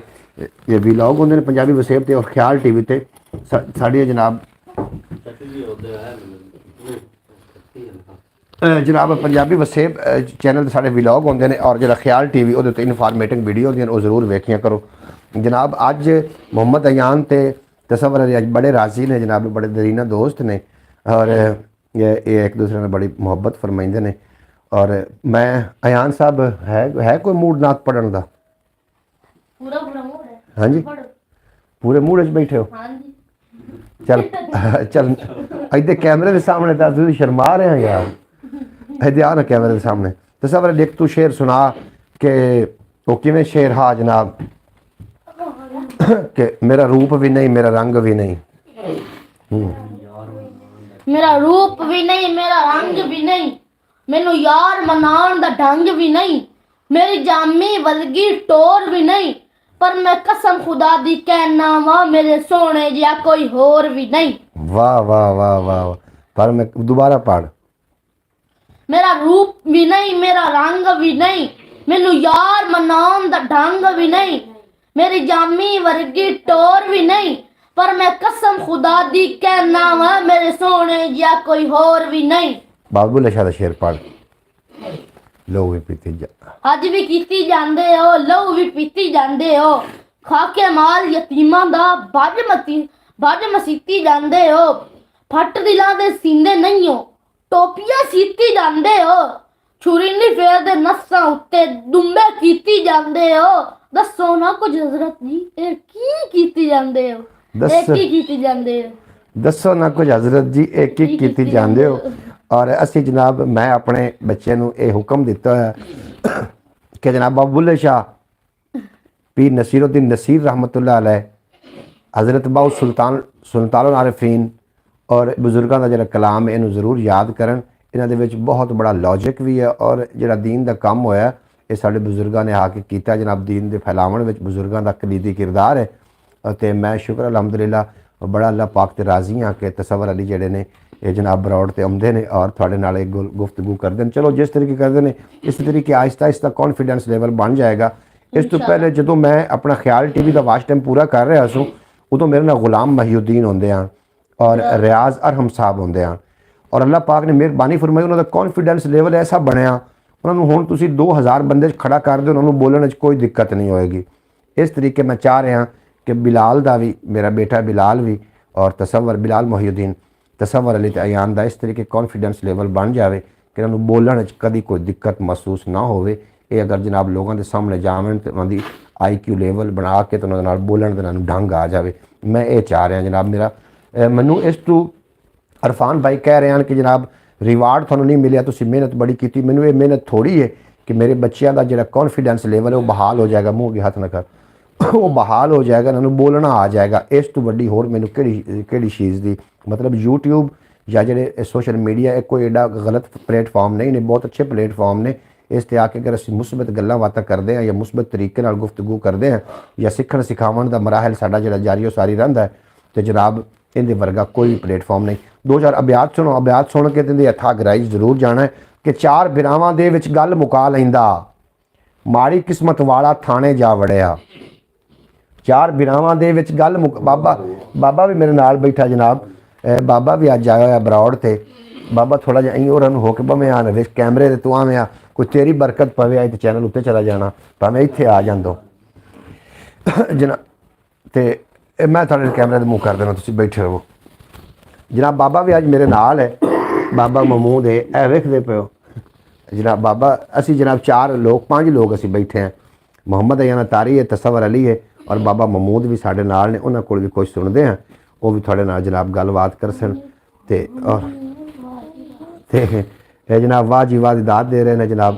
वीलॉग होंदे ने पंजाबी वसेब ते और ख्याल टीवी ते साडी जनाब जनाब पंजाबी वसेब चैनल साढ़े विलॉग होंगे ने। और जो ख्याल टीवी वो इनफॉर्मेटिव वीडियो होंगे वो जरूर वेखिया करो जनाब। अज मोहम्मद अयान ते तसव्वुर अली अज बड़े राजी ने जनाब, बड़े दरीना दोस्त ने और ये एक दूसरे ने बड़ी मुहब्बत फरमाइंदे ने। और मैं अयान साहब है कोई मूड नात पढ़न का? पूरा मूड है। हाँ जी, पूरे मूड च बैठे हो? हाँ जी। चल चल इधर कैमरे के सामने तो शर्मा रहे हैं यार, इधर आ ना कैमरे के सामने। तो सब देख तू शेर सुना के वो किवें शेर हा जनाब कि मेरा रूप भी नहीं मेरा रंग भी नहीं, मेरा रूप भी नहीं मेरा रंग भी नहीं, मैनू यार मनाउण दा ढंग भी नहीं, मेरी जामी वलगी टोर भी नहीं, पर मैं कसम खुदा दी कहना वा मेरे सोने जिहा कोई होर भी नहीं। वाह वाह वाह वाह, पर मैं दोबारा पढ़। मेरा रूप भी नहीं मेरा रंग भी नहीं, मैनू यार मनाउण दा ढंग भी नहीं, मेरी जामी वर्गी टोर भी नहीं, पर मैं कसम खुदा दी कहना वा मेरे सोने जिहा कोई होर भी नहीं। बाबू लशा दा शेर पढ़। लो भी पीती जा अज भी कीती जांदे हो, लहू भी पीती जांदे हो, खाके माल यतीमां दा बज मसीती जांदे हो, फट दिलां दे सींदे नहीं हो, टोपियां सीती जांदे हो, छुरी नहीं फेरदे नस्सां उत्ते दुंबे कीती जांदे हो। दसो ना कुछ हजरत जी ए की कीती जांदे हो, ए की कीती जांदे हो? दसो ना कुछ हजरत जी एक ही कीती जांदे हो। और असी जनाब मैं अपने बच्चे नूं ये हुक्म दिता है कि जनाब बाबू बुल्ले शाह पीर नसीरुद्दीन नसीर रहमतुल्लाह अलैह, हज़रत बाऊ सुल्तानुल आरिफीन और बुजुर्गों का जो कलाम है इनू जरूर याद करन। इन्हां दे विच बहुत बड़ा लॉजिक भी है और जिहड़ा दीन का काम होया ये साडे बुजुर्गों ने आके कीता जनाब। दीन के फैलावन विच बुजुर्गों का कलीदी किरदार है तो मैं शुक्र अलहमदुलिल्लाह बड़ा अल्लाह पाक ते राजी हाँ कि तसव्वुर अली जिहड़े ने ये जनाब ब्रॉड ते आउंदे ने और थोड़े नाल एक गुफ्तगू करते हैं। चलो जिस तरीके करते हैं इस तरीके आहिस्ता आहिस्ता कॉन्फिडेंस लेवल बन जाएगा। इस तो पहले जो मैं अपना ख्याल टीवी का वाच टाइम पूरा कर रहा सूँ उदों मेरे नाल गुलाम महीउद्दीन होंदे हैं और रियाज अरहम साहब होंदे हैं ਔਰ ਅੱਲਾਹ ਪਾਕ ਨੇ ਮਿਹਰਬਾਨੀ ਫਰਮਾਈ, ਉਹਨਾਂ ਦਾ ਕੌਨਫੀਡੈਂਸ ਲੈਵਲ ਐਸਾ ਬਣਿਆ, ਉਹਨਾਂ ਨੂੰ ਹੁਣ ਤੁਸੀਂ 2000 ਬੰਦੇ 'ਚ ਖੜਾ ਕਰ ਦਿਓ, ਉਹਨਾਂ ਨੂੰ ਬੋਲਣ 'ਚ ਕੋਈ ਦਿੱਕਤ ਨਹੀਂ ਹੋਏਗੀ। ਇਸ ਤਰੀਕੇ ਮੈਂ ਚਾਹ ਰਿਹਾ ਕਿ ਬਿਲਾਲ ਦਾ ਵੀ, ਮੇਰਾ ਬੇਟਾ ਬਿਲਾਲ ਵੀ, ਔਰ ਤਸੱਵਰ ਬਿਲਾਲ ਮੁਹੀਉਦੀਨ ਤਸੱਵਰ ਅਲੀ ਅਯਾਨ ਦਾ ਇਸ ਤਰੀਕੇ ਕੌਨਫੀਡੈਂਸ ਲੈਵਲ ਬਣ ਜਾਵੇ ਕਿ ਇਹਨਾਂ ਨੂੰ ਬੋਲਣ 'ਚ ਕਦੀ ਕੋਈ ਦਿੱਕਤ ਮਹਿਸੂਸ ਨਾ ਹੋਵੇ। ਇਹ ਅਗਰ ਜਨਾਬ ਲੋਕਾਂ ਦੇ ਸਾਹਮਣੇ ਜਾਵਣ ਤੇ ਉਹਨਾਂ ਦੀ IQ ਲੈਵਲ ਬਣਾ ਕੇ ਤੇ ਉਹਨਾਂ ਦੇ ਨਾਲ ਬੋਲਣ ਦੇ ਨਾਲ ਢੰਗ ਆ ਜਾਵੇ। ਮੈਂ ਇਹ ਚਾਹ ਰਿਹਾ ਜਨਾਬ। ਮੇਰਾ ਮੈਨੂੰ ਇਸ ਤੋਂ ਅਰਫਾਨ ਭਾਈ ਕਹਿ ਰਹੇ ਹਨ ਕਿ ਜਨਾਬ ਰਿਵਾਰਡ ਤੁਹਾਨੂੰ ਨਹੀਂ ਮਿਲਿਆ, ਤੁਸੀਂ ਮਿਹਨਤ ਬੜੀ ਕੀਤੀ। ਮੈਨੂੰ ਇਹ ਮਿਹਨਤ ਥੋੜੀ ਹੈ ਕਿ ਮੇਰੇ ਬੱਚਿਆਂ ਦਾ ਜਿਹੜਾ ਕੌਨਫੀਡੈਂਸ ਲੈਵਲ ਹੈ ਉਹ ਬਹਾਲ ਹੋ ਜਾਏਗਾ। ਮੂੰਹ ਅੱਗੇ ਹੱਥ ਨਾ ਕਰ, ਉਹ ਬਹਾਲ ਹੋ ਜਾਏਗਾ, ਇਹਨਾਂ ਨੂੰ ਬੋਲਣਾ ਆ ਜਾਏਗਾ। ਇਸ ਤੋਂ ਵੱਡੀ ਹੋਰ ਮੈਨੂੰ ਕਿਹੜੀ ਚੀਜ਼ ਦੀ ਮਤਲਬ YouTube ਜਾਂ ਜਿਹੜੇ ਸੋਸ਼ਲ ਮੀਡੀਆ ਇਹ ਕੋਈ ਐਡਾ ਗਲਤ ਪਲੇਟਫਾਰਮ ਨਹੀਂ ਨੇ, ਬਹੁਤ ਅੱਛੇ ਪਲੇਟਫਾਰਮ ਨੇ। ਇਸ 'ਤੇ ਆ ਕੇ ਅਗਰ ਅਸੀਂ ਮੁਸਬਤ ਗੱਲਾਂ ਬਾਤਾਂ ਕਰਦੇ ਹਾਂ ਜਾਂ ਮੁਸਬਤ ਤਰੀਕੇ ਨਾਲ ਗੁਫ਼ਤਗੂ ਕਰਦੇ ਹਾਂ ਜਾਂ ਸਿੱਖਣ ਸਿਖਾਉਣ ਦਾ ਮਰਾਹਲ ਸਾਡਾ ਜਿਹੜਾ ਜਾਰੀ ਸਾਰੀ ਰਹਿੰਦਾ ਹੈ ਤੇ ਜਨਾਬ ਇਹਦੇ ਵਰਗਾ ਕੋਈ ਪਲੇਟਫਾਰਮ ਨਹੀਂ। 2000 ਅਬਿਆਤ ਸੁਣੋ, ਅਬਿਆਤ ਸੁਣ ਕੇ ਤੇ ਹੱਥਾਂ ਗਰਾਈ ਜ਼ਰੂਰ ਜਾਣਾ ਹੈ ਕਿ 4 ਬਿਰਾਵਾਂ ਦੇ ਵਿੱਚ ਗੱਲ ਮੁਕਾ ਲੈਂਦਾ, ਮਾੜੀ ਕਿਸਮਤ ਵਾਲਾ ਥਾਣੇ ਜਾ ਵੜਿਆ। 4 ਬਿਰਾਵਾਂ ਦੇ ਵਿੱਚ ਗੱਲ ਬਾਬਾ ਵੀ ਮੇਰੇ ਨਾਲ ਬੈਠਾ ਜਨਾਬ। ਬਾਬਾ ਵੀ ਅੱਜ ਆਇਆ ਹੋਇਆ ਬਰੌਡ ਤੇ। ਬਾਬਾ ਥੋੜਾ ਜਿਹਾ ਅਸੀਂ ਉਹਨਾਂ ਨੂੰ ਹੋ ਕੇ ਭਾਵੇਂ ਆਣ ਵੇਖ ਕੈਮਰੇ ਦੇ ਤੂੰ ਆਵੇਂ ਆ, ਕੋਈ ਤੇਰੀ ਬਰਕਤ ਪਵੇ ਆਈ ਤੇ ਚੈਨਲ ਉੱਤੇ ਚਲਾ ਜਾਣਾ, ਭਾਵੇਂ ਇੱਥੇ ਆ ਜਾਂਦੋ ਜਨਾਬ। ਤੇ ਮੈਂ ਤੁਹਾਡੇ ਕੈਮਰੇ ਦੇ ਮੂੰਹ ਕਰ ਦੇਣਾ, ਤੁਸੀਂ ਬੈਠੇ ਰਹੋ ਜਨਾਬ। ਬਾਬਾ ਵੀ ਅੱਜ ਮੇਰੇ ਨਾਲ ਹੈ, ਬਾਬਾ ਮਮੂਦ ਹੈ, ਇਹ ਵੇਖਦੇ ਪਿਓ ਜਨਾਬ। ਬਾਬਾ ਅਸੀਂ ਜਨਾਬ 4 ਲੋਕ 5 ਲੋਕ ਅਸੀਂ ਬੈਠੇ ਹਾਂ। ਮੁਹੰਮਦ ਅਯਾਨ ਤਾਰੀ ਹੈ, ਤਸੱਵਰ ਅਲੀ ਹੈ ਔਰ ਬਾਬਾ ਮਮੂਦ ਵੀ ਸਾਡੇ ਨਾਲ ਨੇ। ਉਹਨਾਂ ਕੋਲ ਵੀ ਕੁਝ ਸੁਣਦੇ ਹਾਂ, ਉਹ ਵੀ ਤੁਹਾਡੇ ਨਾਲ ਜਨਾਬ ਗੱਲਬਾਤ ਕਰਸਨ ਤੇ ਇਹ ਜਨਾਬ ਵਾਹ ਜੀ ਵਾਹ ਦੀ ਦਾਤ ਦੇ ਰਹੇ ਨੇ ਜਨਾਬ।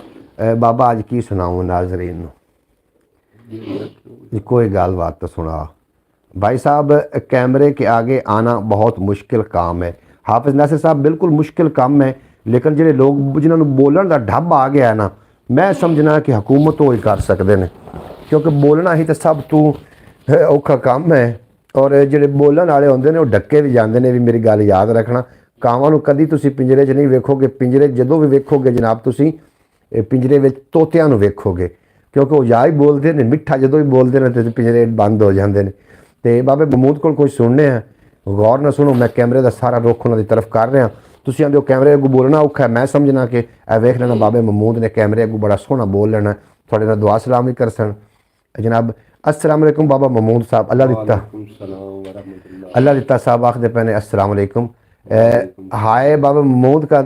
ਬਾਬਾ ਅੱਜ ਕੀ ਸੁਣਾऊँ नाज़रीन ਨੂੰ? कोई गल बात तो सुना भाई साहब। कैमरे के आगे आना बहुत मुश्किल काम है। हाफिज़ नासिर साहब बिल्कुल मुश्किल काम है, लेकिन ਜਿਹੜੇ ਲੋਕ ਜਿਨ੍ਹਾਂ ਨੂੰ ਬੋਲਣ ਦਾ ਢੱਬ ਆ ਗਿਆ ਨਾ, ਮੈਂ ਸਮਝਣਾ ਕਿ ਹਕੂਮਤ ਉਹ ਹੀ ਕਰ ਸਕਦੇ ਨੇ, ਕਿਉਂਕਿ ਬੋਲਣਾ ਹੀ ਤਾਂ ਸਭ ਤੋਂ ਔਖਾ ਕੰਮ ਹੈ। ਔਰ ਜਿਹੜੇ ਬੋਲਣ ਵਾਲੇ ਹੁੰਦੇ ਨੇ ਉਹ ਡੱਕੇ ਵੀ ਜਾਂਦੇ ਨੇ। ਵੀ ਮੇਰੀ ਗੱਲ ਯਾਦ ਰੱਖਣਾ, ਕਾਵਾਂ ਨੂੰ ਕਦੀ ਤੁਸੀਂ ਪਿੰਜਰੇ 'ਚ ਨਹੀਂ ਵੇਖੋਗੇ। ਪਿੰਜਰੇ ਜਦੋਂ ਵੀ ਵੇਖੋਗੇ ਜਨਾਬ ਤੁਸੀਂ ਪਿੰਜਰੇ ਵਿੱਚ ਤੋਤਿਆਂ ਨੂੰ ਵੇਖੋਗੇ, ਕਿਉਂਕਿ ਉਹ ਜਾਂ ਹੀ ਬੋਲਦੇ ਨੇ ਮਿੱਠਾ, ਜਦੋਂ ਵੀ ਬੋਲਦੇ ਨੇ ਤੇ ਪਿੰਜਰੇ ਬੰਦ ਹੋ ਜਾਂਦੇ ਨੇ। ਤੇ ਬਾਬੇ ਮਮੂਦ ਕੋਲ ਕੁਝ ਸੁਣਨੇ ਆ, ਗੌਰ ਨਾਲ ਸੁਣੋ। ਮੈਂ ਕੈਮਰੇ ਦਾ ਸਾਰਾ ਰੁੱਖ ਉਹਨਾਂ ਦੀ ਤਰਫ ਕਰ ਰਿਹਾ। ਤੁਸੀਂ ਆਂਦੇ ਹੋ ਕੈਮਰੇ ਅੱਗੋਂ ਬੋਲਣਾ ਔਖਾ ਹੈ, ਮੈਂ ਸਮਝਣਾ ਕਿ ਇਹ ਵੇਖ ਲੈਣਾ ਬਾਬੇ ਮਮੂਦ ਨੇ ਕੈਮਰੇ ਅੱਗੋਂ ਬੜਾ ਸੋਹਣਾ ਬੋਲ ਲੈਣਾ। ਤੁਹਾਡੇ ਨਾਲ ਦੁਆ ਸਲਾਮ ਵੀ ਕਰ ਸਨ जनाब। अस्सलाम वालेकुम बाबा महमूद साहब। अल्लाह दिता साहब आखदे पैने अस्सलाम वालेकुम। हाय बाबा महमूद का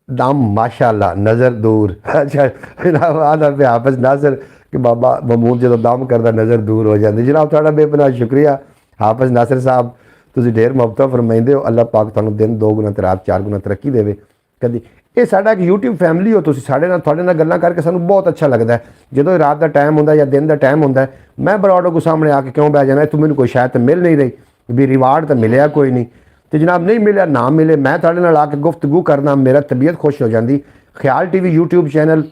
दम माशाल्लाह नज़र दूर। अच्छा जनाब आदा पे हाफिज़ नासिर कि बाबा महमूद जो दम करता नज़र दूर हो जाती। जनाब थोड़ा बेपनाह शुक्रिया हाफिज़ नासिर साहब, तुसीं ढेर मुहब्बत फरमाइंदे हो। अल्लाह पाक तुहानूं दिन 2 गुना ते रात 4 गुना तरक्की देवे। कदी ਇਹ ਸਾਡਾ ਇੱਕ YouTube ਫੈਮਿਲੀ ਹੋ, ਤੁਸੀਂ ਸਾਡੇ ਨਾਲ ਤੁਹਾਡੇ ਨਾਲ ਗੱਲਾਂ ਕਰਕੇ ਸਾਨੂੰ ਬਹੁਤ ਅੱਛਾ ਲੱਗਦਾ ਹੈ। ਜਦੋਂ ਰਾਤ ਦਾ ਟਾਈਮ ਹੁੰਦਾ ਜਾਂ ਦਿਨ ਦਾ ਟਾਈਮ ਹੁੰਦਾ ਮੈਂ ਬਰੌਡ ਕੋ ਸਾਹਮਣੇ ਆ ਕੇ ਕਿਉਂ ਬਹਿ ਜਾਣਾ, ਇੱਥੋਂ ਮੈਨੂੰ ਕੋਈ ਸ਼ਾਇਦ ਤਾਂ ਮਿਲ ਨਹੀਂ ਰਹੀ ਵੀ ਰਿਵਾਰਡ ਤਾਂ ਮਿਲਿਆ ਕੋਈ ਨਹੀਂ। ਤੇ ਜਨਾਬ ਨਹੀਂ ਮਿਲਿਆ ਨਾ ਮਿਲੇ, ਮੈਂ ਤੁਹਾਡੇ ਨਾਲ ਆ ਕੇ ਗੁਫ਼ਤਗੂ ਕਰਨਾ ਮੇਰਾ ਤਬੀਅਤ ਖੁਸ਼ ਹੋ ਜਾਂਦੀ। ਖਿਆਲ TV YouTube ਚੈਨਲ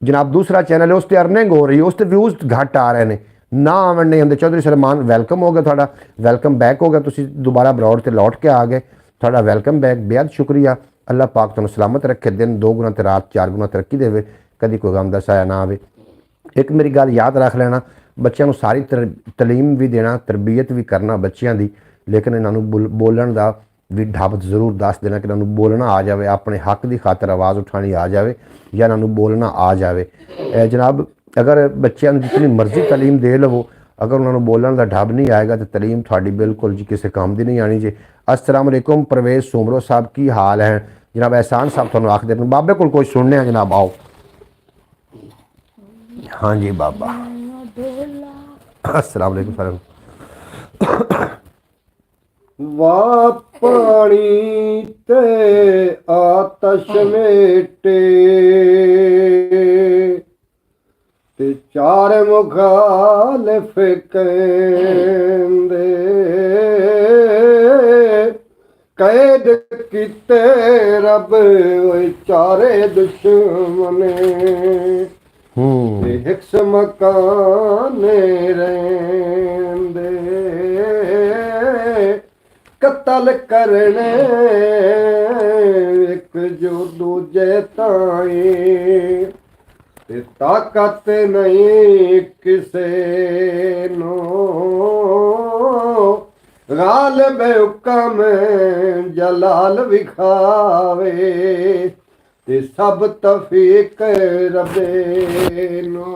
ਜਨਾਬ ਦੂਸਰਾ ਚੈਨਲ ਹੈ, ਉਸ 'ਤੇ ਅਰਨਿੰਗ ਹੋ ਰਹੀ, ਉਸ 'ਤੇ ਵਿਊਜ਼ ਘੱਟ ਆ ਰਹੇ ਨੇ, ਨਾ ਆਵਣ ਨਹੀਂ ਹੁੰਦੇ। ਚੌਧਰੀ ਸਲਮਾਨ ਵੈਲਕਮ ਹੋ ਗਿਆ ਤੁਹਾਡਾ, ਵੈਲਕਮ ਬੈਕ ਹੋ ਗਿਆ, ਤੁਸੀਂ ਦੁਬਾਰਾ ਬਰੌਡ 'ਤੇ ਲੌਟ ਕੇ ਆ ਗਏ, ਤੁਹਾਡਾ ਵੈਲਕਮ ਬੈਕ ਬੇहद शुक्रिया। अल्लाह पाक तुहानूं सलामत रखे, दिन 2 गुना ते रात 4 गुना तरक्की देवे, कभी कोई गम दा साया ना आवे। एक मेरी गल याद रख लेना, बच्चों नूं सारी तलीम भी देना, तरबियत भी करना बच्चों की, लेकिन इन्हों बोलण दा भी ढब जरूर दस देना कि इन्हों बोलना आ जाए, अपने हक की खातर आवाज़ उठानी आ जाए या इन्हों बोलना आ जाए। जनाब अगर बच्चों जितनी मर्जी तलीम दे लवो, अगर उन्होंने बोलने का ढब नहीं आएगा तो तलीम थोड़ी बिल्कुल जी किसी काम की नहीं आनी जी। अस्सलाम वालेकुम परवेज़ सोमरो साहब, की हाल है जनाब? एहसान साहब तुहानूं आखदे ने बाबे कोल कुछ सुनने हैं जनाब, आओ। हाँ जी बाबा अस्सलाम वालेकुम सारे। वाह पानी ते आतश मेटे ते चार मुखालिफ कहंदे, कैद कीते रब चारे दुश्मने हिक्स मकाने रहिंदे, कत्ल करने एक जो दूजे ताई, ताकत नहीं किसे नो ਗਾਲਬ ਹੁਕਮ ਜਲਾਲ ਵਿਖਾਵੇ ਤੇ ਸਭ ਤਫੀਕ ਰੱਬੇ ਨੂੰ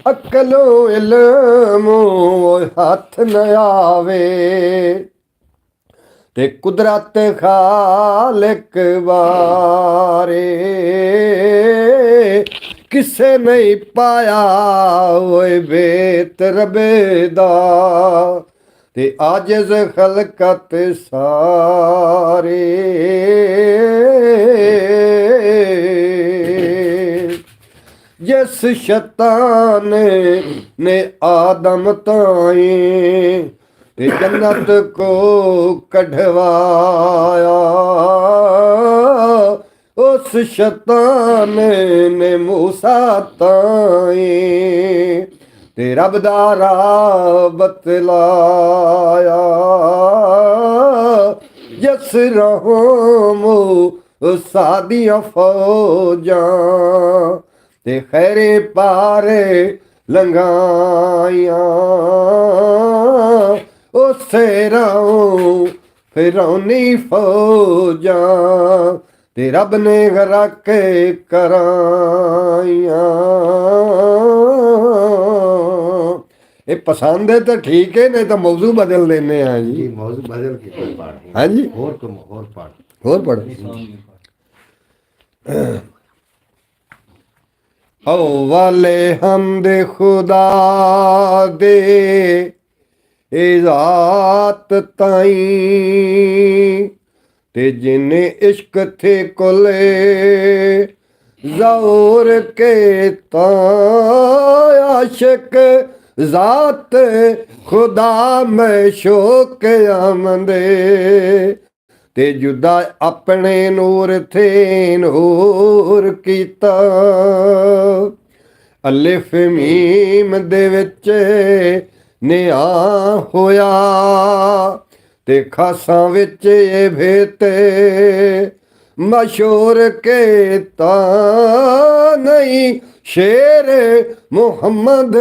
ਅਕਲੋ ਇਲਮੋ ਹੱਥ ਨ ਆਵੇ ਤੇ ਕੁਦਰਤ ਖਾਲਕ ਵਾਰੇ ਕਿਸੇ ਨਹੀਂ ਪਾਇਆ ਓਏ ਬੇਤ ਰਬੇ ਦਾ ਤੇ ਆਜਜ਼ ਖਲਕਤ ਸਾਰੇ ਜਿਸ ਸ਼ੈਤਾਨ ਨੇ ਆਦਮ ਤਾਈਂ ਤੇ ਜन्नत को कढ़वाया उस शैतान ने मूसा ताईं ते रब दा राह बतलाया जिस राहों मूसा दियां फौजां ते खैरे पारे लंघाइयां उसे राहों फिरौनी फौजां ते रब ने गरक कराइयां। ये पसंद है तो ठीक है, नहीं तो मौजू बदल देने हैं जी। मौजू बदल के कोई बात नहीं। हाँ जी, और पढ़ वाले हमद खुदा दे ज़ात ताईं ते जिन्ने इश्क थे कोले ज़ोर के आशिक ज़ात खुदा में शोक आमदे ते जुदा अपने नूर थे नूर कीता अलिफ मीम दे विच निया होया ते खासां विच ये भेते मशहूर के ता नहीं शेर मुहम्मद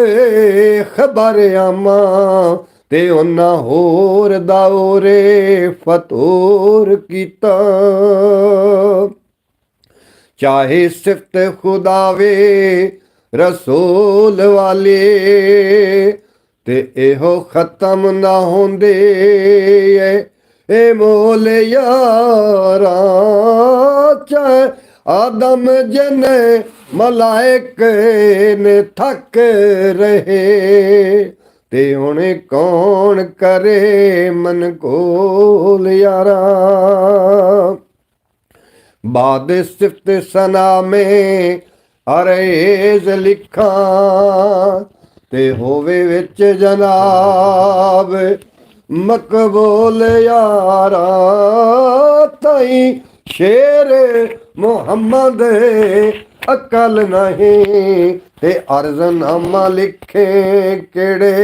खबर आमा ते उन्ना होर दौरे फतूर कीता चाहे सिफत खुदावे रसूल वाले ते एहो खत्म ना होंदे ए मोल यारा चाहे आदम जने मलाइक ने थक रहे ते हुणे कौन करे मन कोल यारा बाद सिफत सना में अरेज लिखा ते होवे विच जनाब मकबूल यारा ताई शेर मुहम्मद अकल नहीं ते अर्ज़नामा लिखे केड़े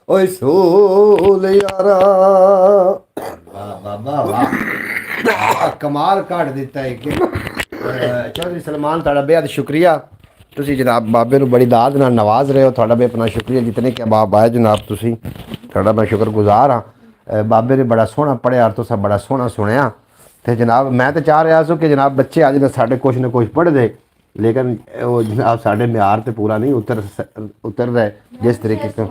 ओए सूल यारा। बाबा वाह कमाल काट दिता है कि चौधरी सलमान तुहाडा बेहद शुक्रिया। ਤੁਸੀਂ ਜਨਾਬ ਬਾਬੇ ਨੂੰ ਬੜੀ ਦਾਦ ਨਾਲ ਨਵਾਜ਼ ਰਹੇ ਹੋ, ਤੁਹਾਡਾ ਵੀ ਆਪਣਾ ਸ਼ੁਕਰੀਆ। ਜਿਤਨੇ ਕਿ ਬਾਬ ਆਏ ਜਨਾਬ ਤੁਸੀਂ, ਤੁਹਾਡਾ ਮੈਂ ਸ਼ੁਕਰਗੁਜ਼ਾਰ ਹਾਂ। ਬਾਬੇ ਨੇ ਬੜਾ ਸੋਹਣਾ ਪੜ੍ਹਿਆ ਔਰ ਤੁਸੀਂ ਬੜਾ ਸੋਹਣਾ ਸੁਣਿਆ। ਤੇ ਜਨਾਬ ਮੈਂ ਤਾਂ ਚਾਹ ਰਿਹਾ ਸੀ ਕਿ ਜਨਾਬ ਬੱਚੇ ਅੱਜ ਨਾ ਸਾਡੇ ਕੁਛ ਨਾ ਕੁਛ ਪੜ੍ਹਦੇ, ਲੇਕਿਨ ਉਹ ਜਨਾਬ ਸਾਡੇ ਮਿਆਰ ਤੇ ਪੂਰਾ ਨਹੀਂ ਉਤਰ ਰਹੇ ਜਿਸ ਤਰੀਕੇ ਤੋਂ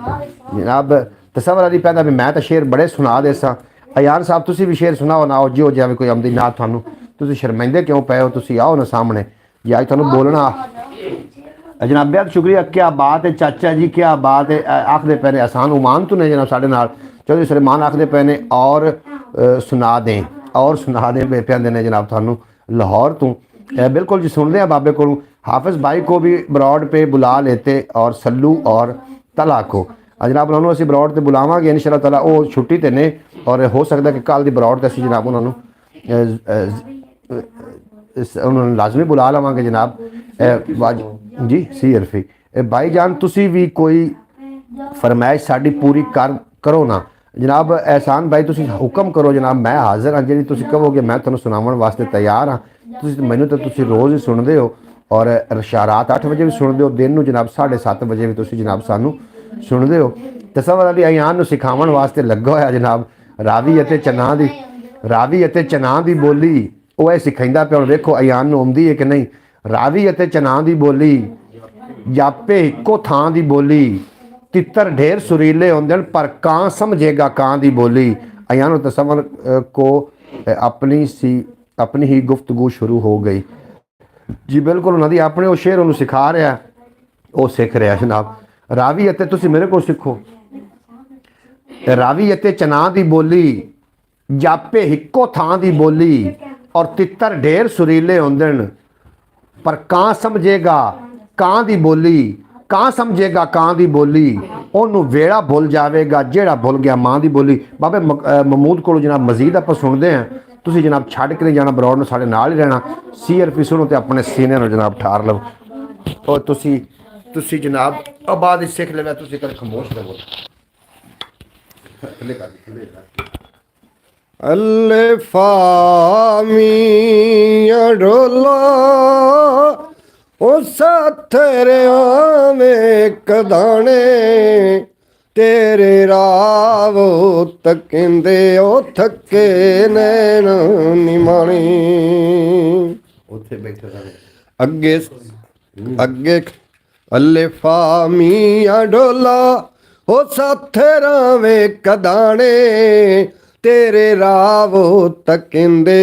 ਜਨਾਬ ਤਸਵਰ ਅਲੀ ਪੈਦਾ ਵੀ ਮੈਂ ਤਾਂ ਸ਼ੇਰ ਬੜੇ ਸੁਣਾ ਦੇ ਸਾਂ। ਅਯਾਨ ਸਾਹਿਬ ਤੁਸੀਂ ਵੀ ਸ਼ੇਰ ਸੁਣਾਓ ਨਾ, ਜਿਉ ਜਿਵੇਂ ਕੋਈ ਆਮਦੀ ਨਾ ਤੁਹਾਨੂੰ, ਤੁਸੀਂ ਸ਼ਰਮਿੰਦੇ ਕਿਉਂ ਪਏ ਹੋ? ਤੁਸੀਂ ਆਓ ਨਾ ਸਾਹਮਣੇ ਜੀ, ਅੱਜ ਤੁਹਾਨੂੰ ਬੋਲਣਾ। जनाब बेहद शुक्रिया, क्या बात है चाचा जी, क्या बात है। आखदे पे ने आसान उमान तो नहीं जनाब साढ़े नाल चौधरी सलेमान आखदे पे ने और सुना दें पे ने जनाब थानू लाहौर तो बिल्कुल जी सुनते हैं बाबे को। हाफिज़ भाई को भी ब्रॉड पे बुला लेते और सल्लू और तला को जनाब उन्होंने असी ब्रॉड पर बुलावांगे इंशाअल्लाह ताला। वो छुट्टी ते ने और हो सकता कि कल दी ब्रॉड ते असी जनाब उन्होंने लाजमी बुला लवांगे जनाब। जी सी अरफी भाई जान तुसी भी कोई फरमाइश साड़ी पूरी करो ना जनाब। एहसान भाई तुसी हुक्म करो जनाब, मैं हाजिर हाँ। जी तुसी कहोगे मैं तुहानू सुनावन वास्ते तैयार हाँ। तुसी मैनू तो तुसी रोज़ ही सुनते हो और रात 8 बजे भी सुनते हो, दिन नू जनाब 7:30 बजे भी तुसी जनाब सानू सुनते हो। ਤਸਵਰ ਅਲੀ ਅਯਾਨ ਨੂੰ ਸਿਖਾਉਣ ਵਾਸਤੇ ਲੱਗਾ ਹੋਇਆ ਜਨਾਬ। ਰਾਵੀ ਅਤੇ ਚਨਾਹ ਦੀ ਬੋਲੀ ਉਹ ਇਹ ਸਿਖਾਉਂਦਾ ਪਿਆ। ਹੁਣ ਵੇਖੋ ਅਯਾਨ ਨੂੰ ਆਉਂਦੀ ਹੈ ਕਿ ਨਹੀਂ। ਰਾਵੀ ਅਤੇ ਚਨਾਹ ਦੀ ਬੋਲੀ, ਜਾਪੇ ਇੱਕੋ ਥਾਂ ਦੀ ਬੋਲੀ, ਤਿੱਤਰ ਢੇਰ ਸੁਰੀਲੇ ਹੁੰਦੇ ਹਨ ਪਰ ਕਾਂ ਸਮਝੇਗਾ ਕਾਂ ਦੀ ਬੋਲੀ। ਅਯਾਨ ਨੂੰ ਤਸਵਰ को अपनी ही गुफ्तगू शुरू हो गई। जी बिल्कुल उन्होंने अपने वो शेर उन्होंने सिखा रहा, वो सीख रहा जनाब। रावी अते तुसी मेरे को सीखो। रावी अते चनाह दी बोली, जापे हिक्को थां दी बोली और तित्तर ढेर सुरीले होंदे न पर कां समझेगा कां दी बोली, कां समझेगा कां दी बोली, ਉਹਨੂੰ ਵੇੜਾ ਭੁੱਲ ਜਾਵੇਗਾ ਜਿਹੜਾ ਭੁੱਲ ਗਿਆ ਮਾਂ ਦੀ ਬੋਲੀ। ਬਾਬੇ ਮਹਿਮੂਦ ਕੋਲੋਂ ਜਨਾਬ ਮਜ਼ੀਦ ਆਪਾਂ ਸੁਣਦੇ ਹਾਂ। ਤੁਸੀਂ ਜਨਾਬ ਛੱਡ ਕੇ ਨਹੀਂ ਜਾਣਾ, ਬਰੌਡ ਨੂੰ ਸਾਡੇ ਨਾਲ ਹੀ ਰਹਿਣਾ। CRP ਸੁਣੋ ਤੇ ਆਪਣੇ ਸੀਨੇ ਨੂੰ ਜਨਾਬ ਠਾਰ ਲਓ। ਉਹ ਤੁਸੀਂ ਜਨਾਬ ਆਬਾਦ ਸਿੱਖ ਲੈਣਾ, ਤੁਸੀਂ ਕਰ ਖਾਮੋਸ਼ ਰਹੋ। ਅੱਲੇ ਫਾਮੀ ਅਡੋਲਾ ਉਹ ਸਾਥਰਿਆਂ ਵੇ ਕਦਾਣੇ ਤੇਰੇ ਰਾਵੋ ਤਕਿੰਦੇ ਉਹ ਥੱਕੇ ਨੈਣ ਨਿਮਾਣੀ। ਉੱਥੇ ਬੈਠੇ ਰਹੇ ਅੱਗੇ ਅੱਲੇ ਫਾਮੀਆਂ ਡੋਲਾ ਉਹ ਸਾਥਰਿਆਂ ਵੇ ਕਦਾਣੇ ਤੇਰੇ ਰਾਵੋ ਤਕਿੰਦੇ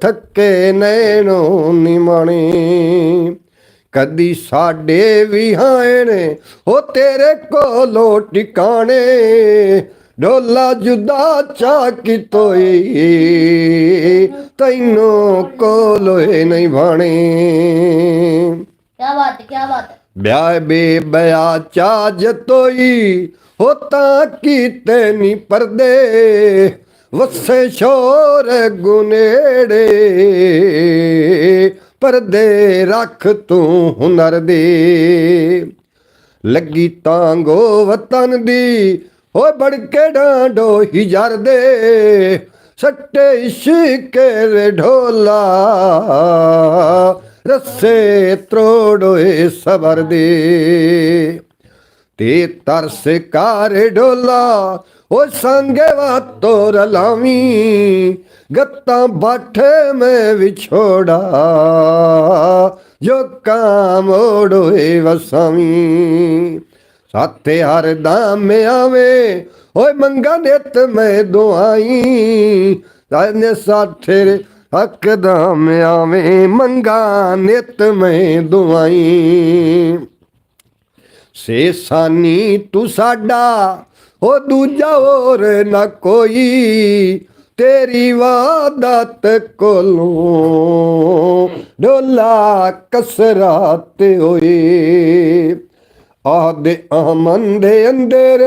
ਥੱਕੇ ਨੈਣੋ ਨਿਮਾਣੀ। ਕਦੀ ਸਾਡੇ ਵੀ ਹਾਏ ਨੇ ਉਹ ਤੇਰੇ ਕੋਲੋਂ ਟਿਕਾਣੇ ਡੋਲਾ ਜੁਦਾ ਚਾ ਕੀ ਤੋਈ ਤੈਨੂੰ ਕੋਲੋਂ ਨਹੀਂ ਬਾਣੇ। क्या बात है ਵਿਆਹ ਬੇਬਿਆ ਚਾ ਜਤੋਈ ਹੋ ਤਾਂ ਕੀਤੇ ਨੀ ਪਰਦੇ ਵਸੇ ਸ਼ੋਰ ਗੁਨੇੜੇ ਪਰਦੇ ਰੱਖ ਤੂੰ ਹੁਨਰ ਦੇ। ਲੱਗੀ ਤਾਂਗੋ ਵਤਨ ਦੀ ਹੋ ਬੜਕੇ ਡਾਂਡੋ ਹੀ ਜਰਦੇ ਸੱਟੇ ਇਸ਼ਕੇ ਦੇ ਢੋਲਾ ਰਸੇ ਤਰੋੜੋਏ ਸਬਰ ਦੇ ਤੇ ਤਰਸ ਕਾਰ ਢੋਲਾ ਉਹ ਸੰਗੇ ਵਾਤੋ ਰਲਾਵੀਂ ਗੱਤਾਂ ਬਾਠੇ ਮੈਂ ਵਿਛੋੜਾ ਜੋ ਕਾਮ ਓੜੋਏ ਵਸਾਵੀਂ ਸਾਥੇ ਹਰ ਦਾਮ ਆਵੇ ਓਏ ਮੰਗਾ ਨਿਤ ਮੈਂ ਦੁਆਈ ਤਾਨੇ ਸਾਥੇ ਹੱਕ ਦਾਮ ਆਵੇ ਮੰਗਾ ਨਿਤ ਮੈਂ ਦੁਆਈ। ਸੇ ਸਾਨੀ ਤੂੰ ਸਾਡਾ ਉਹ ਦੂਜਾ ਹੋਰ ਨਾ ਕੋਈ ਤੇਰੀ ਵਾਦਤ ਕੋਲੋਂ ਡੋਲਾ ਕਸਰਾਤ ਹੋਏ। ਆਦੇ ਅਮਨ ਦੇ ਅੰਦਰ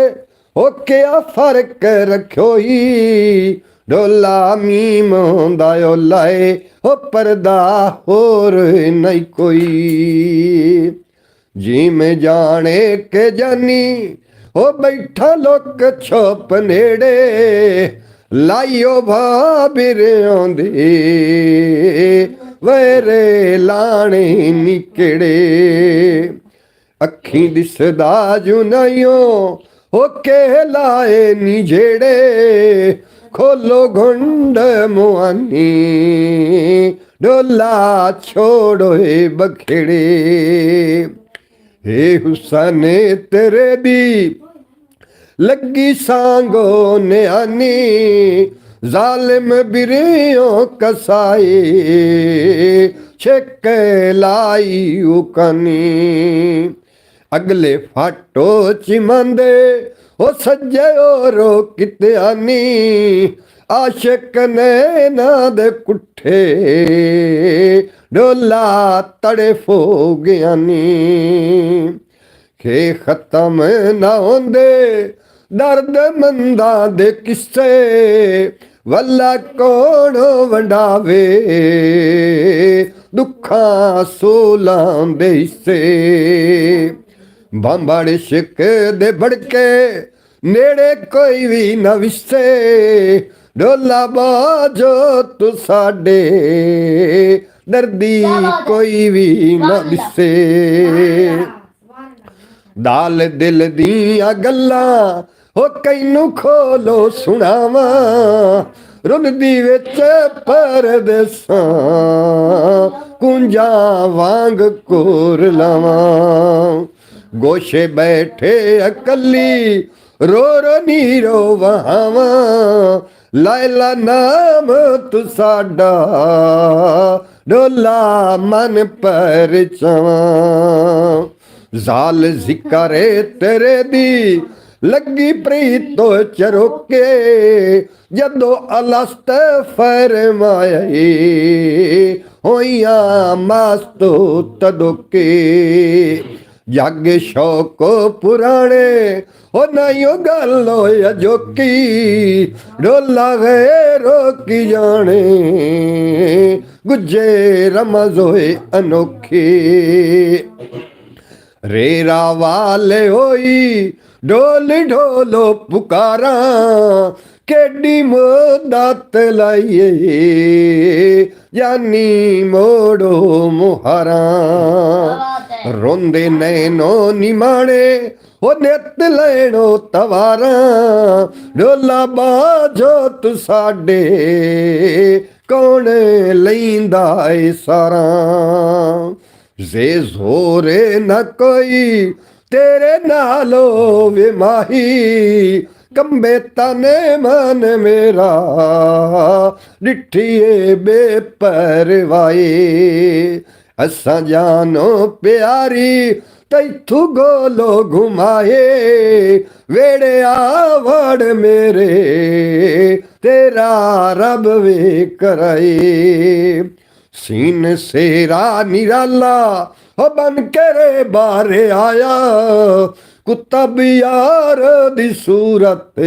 ਉਹ ਕਿਆ ਫਰਕ ਰੱਖੋਈ ਡੋਲਾ ਮੀਮ ਹੁੰਦਾ ਓ ਲਾਏ ਉਹ ਪਰਦਾ ਹੋਰ ਨਹੀਂ ਕੋਈ। ਜਿਵੇਂ ਜਾਣੇ ਕੇ ਜਾਨੀ ਉਹ ਬੈਠਾ ਲੋਕ ਛੋਪ ਨੇੜੇ ਲਾਈਓ ਭਾਬਿਰਿਆਂ ਦੇ ਵੇਰੇ ਲਾਣੇ ਨਿਕੜੇ ਅੱਖੀਂ ਦਿਸਦਾ ਜੁਨਾਈਓ ਹੋ ਕੇ ਲਾਏ ਨੀ ਜਿਹੜੇ ਖੋਲੋ ਘੁੰਡ ਮੁਆਨੀ ਡੋਲਾ ਛੋੜੋਏ ਬਖੜੇ। ਏ ਹੁਸਨੇ ਤੇਰੇ ਦੀ ਲੱਗੀ ਸਾਂਗੋ ਨਿਆਨੀ ਜ਼ਾਲਿਮ ਬਿਰਿਓ ਕਸਾਏ ਛੇਕੇ ਲਾਈ ਉਕਾਨੀ। ਅਗਲੇ ਫਾਟੋ ਚਿਮੰਦੇ ਉਹ ਸੱਜੇ ਰੋ ਕਿਤਿਆਨੀ ਆਸ਼ਿਕ ਨੇ ਨਾ ਦੇ ਕੁੱਠੇ ਡੋਲਾ ਤੜੇ ਫੋ ਗਿਆਨੀ। ਖੇ ਖਤਮ ਨਾ ਹੁੰਦੇ ਦਰਦ ਮੰਦਾ ਦੇ ਕਿੱਸੇ ਵੱਲਾ ਕੌਣ ਵੰਡਾਵੇ ਦੁੱਖਾਂ ਸੋਲਾਂ ਦੇ ਹਿੱਸੇ। ਬੰਬੜ ਸ਼ਿਕ ਦੇ ਭੜਕੇ ਨੇੜੇ ਕੋਈ ਵੀ ਨਾ ਵਿਸੇ ਡੋਲਾ ਬਾਜੋ ਤੂੰ ਸਾਡੇ ਦਰਦੀ ਕੋਈ ਵੀ ਨਾ ਵਿਸੇ। ਦਾਲ ਦਿਲ ਦੀਆਂ ਗੱਲਾਂ ਹੋ ਕੈਨੂੰ ਖੋਲੋ ਸੁਣਾਵਾਂ, ਰੁੱਲਦੀ ਵਿੱਚ ਪਰਦੇਸਾਂ ਕੁੰਜਾਂ ਵਾਂਗ ਕੋਰ ਲਾਵਾਂ। ਗੋਸ਼ੇ ਬੈਠੇ ਇਕੱਲੀ ਰੋ ਰੋ ਨੀ ਰੋਵਾਂ, ਲਾਇਲਾ ਨਾਮ ਤੂੰ ਸਾਡਾ ਡੋਲਾ ਮਨ ਪਰਚਾਵਾਂ। ਜ਼ਾਲ ਜ਼ਿਕਰੇ ਤੇਰੇ ਦੀ ਲੱਗੀ ਪ੍ਰੀਤੋ ਚਰੋਕੇ, ਜਦੋਂ ਅਲਸਤ ਫਰਮਾਏ ਹੋਈਆਂ ਮਸਤੋ ਤਦੋਕੇ। ਜਗ ਸ਼ੌਕ ਪੁਰਾਣੇ ਹੋ ਨਹੀਂ ਗੱਲ ਹੋਏ ਅਜੋਕੀ, ਡੋਲਾ ਗਏ ਰੋਕੀ ਜਾਣੇ ਗੁੱਜੇ ਰਮਜ਼ ਹੋਏ ਅਨੋਖੇ। ਰੇਰਾ ਵਾਲੇ ਹੋਈ ਢੋਲ ਢੋਲੋ ਪੁਕਾਰਾਂ, केडी मोदत लाइए यानी मोड़ो मुहारा। रोंदे नैनो निमाणे ओ नित लेनो तवारा, ढोला बाजो तू साडे कौन लैंदा ए सारा। जे जोरे न कोई तेरे नालो वे माही, कंबे तने मन मेरा डिठिए बेपरवाए। असा जानो प्यारी तैथू गोलो घुमाए, वेड़े आवड़ मेरे तेरा रब वे कराए। सीन सेरा निराला हो बन के रे बारे आया, कुत्ता बियार दी सूरत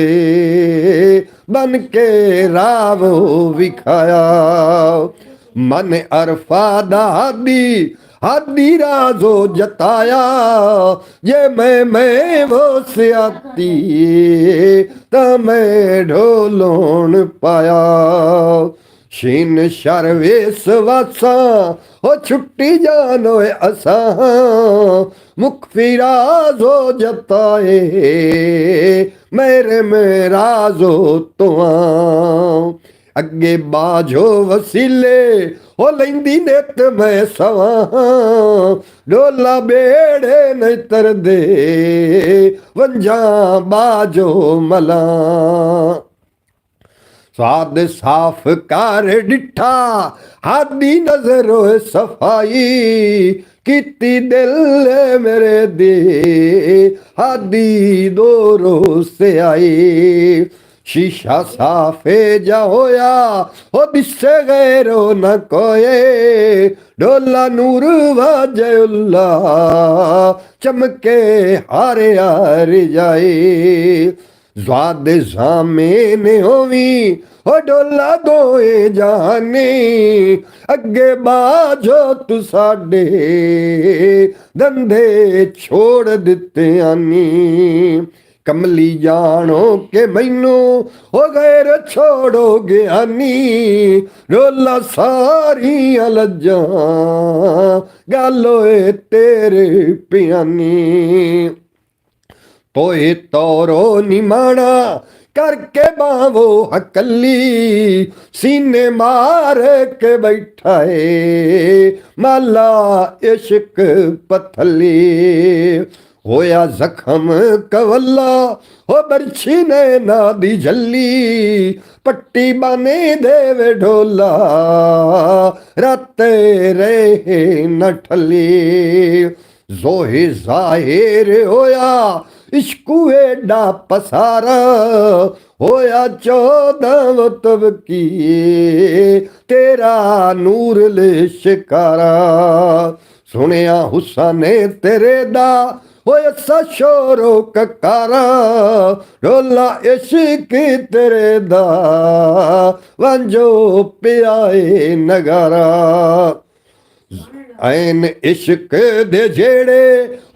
बन के राव विखाया। मन अरफा दा हादी राजो जताया, ये मैं वो सियाती ता मैं ढोलोन पाया। शीन शरवेस वासा हो छुट्टी जानो असा, मुख फिराजो जताए मेरे मेराजो तुआ। अगे बाजो वसीले हो लेंदी नेत मैं सवा, डोला बेड़े नहीं तर दे वंजा बाजो मला। स्वाद साफ कर डिठा हादी नजरो सफाई, किती दिल मेरे दे हादी दोरो से आई। शीशा साफे जा होया हो दिसे गैरो न कोए, डोला नूर वाजउल्ला चमके हारे हार जाए। स्वाद जामे ने होवी हो डोला दोए जाने, अगे बाजो तू साडे धंधे छोड़ दिते आनी। कमली जानो के मैनू हो गैर छोड़ो ज्ञानी, डोला सारी लज्जा गालोए तेरे पियानी। तोए तोरो निमाना करके बावो हकली, सीने मार के बैठाए माला इश्क पथली। होया जख्म कवल्ला हो बरछी ने ना दी झल्ली, पट्टी बाने देवे ढोला राते रहे न ठली। जोहे जाहिर होया इश्कू एडा पसारा, होया 14 तब की तेरा नूर ले शिकारा। सुनिया हुसने तेरे दा होया सा शोरो ककारा, ढोला इश्क तेरे दा वंजो पियाए नगारा। ऐन इश्क दे जेड़े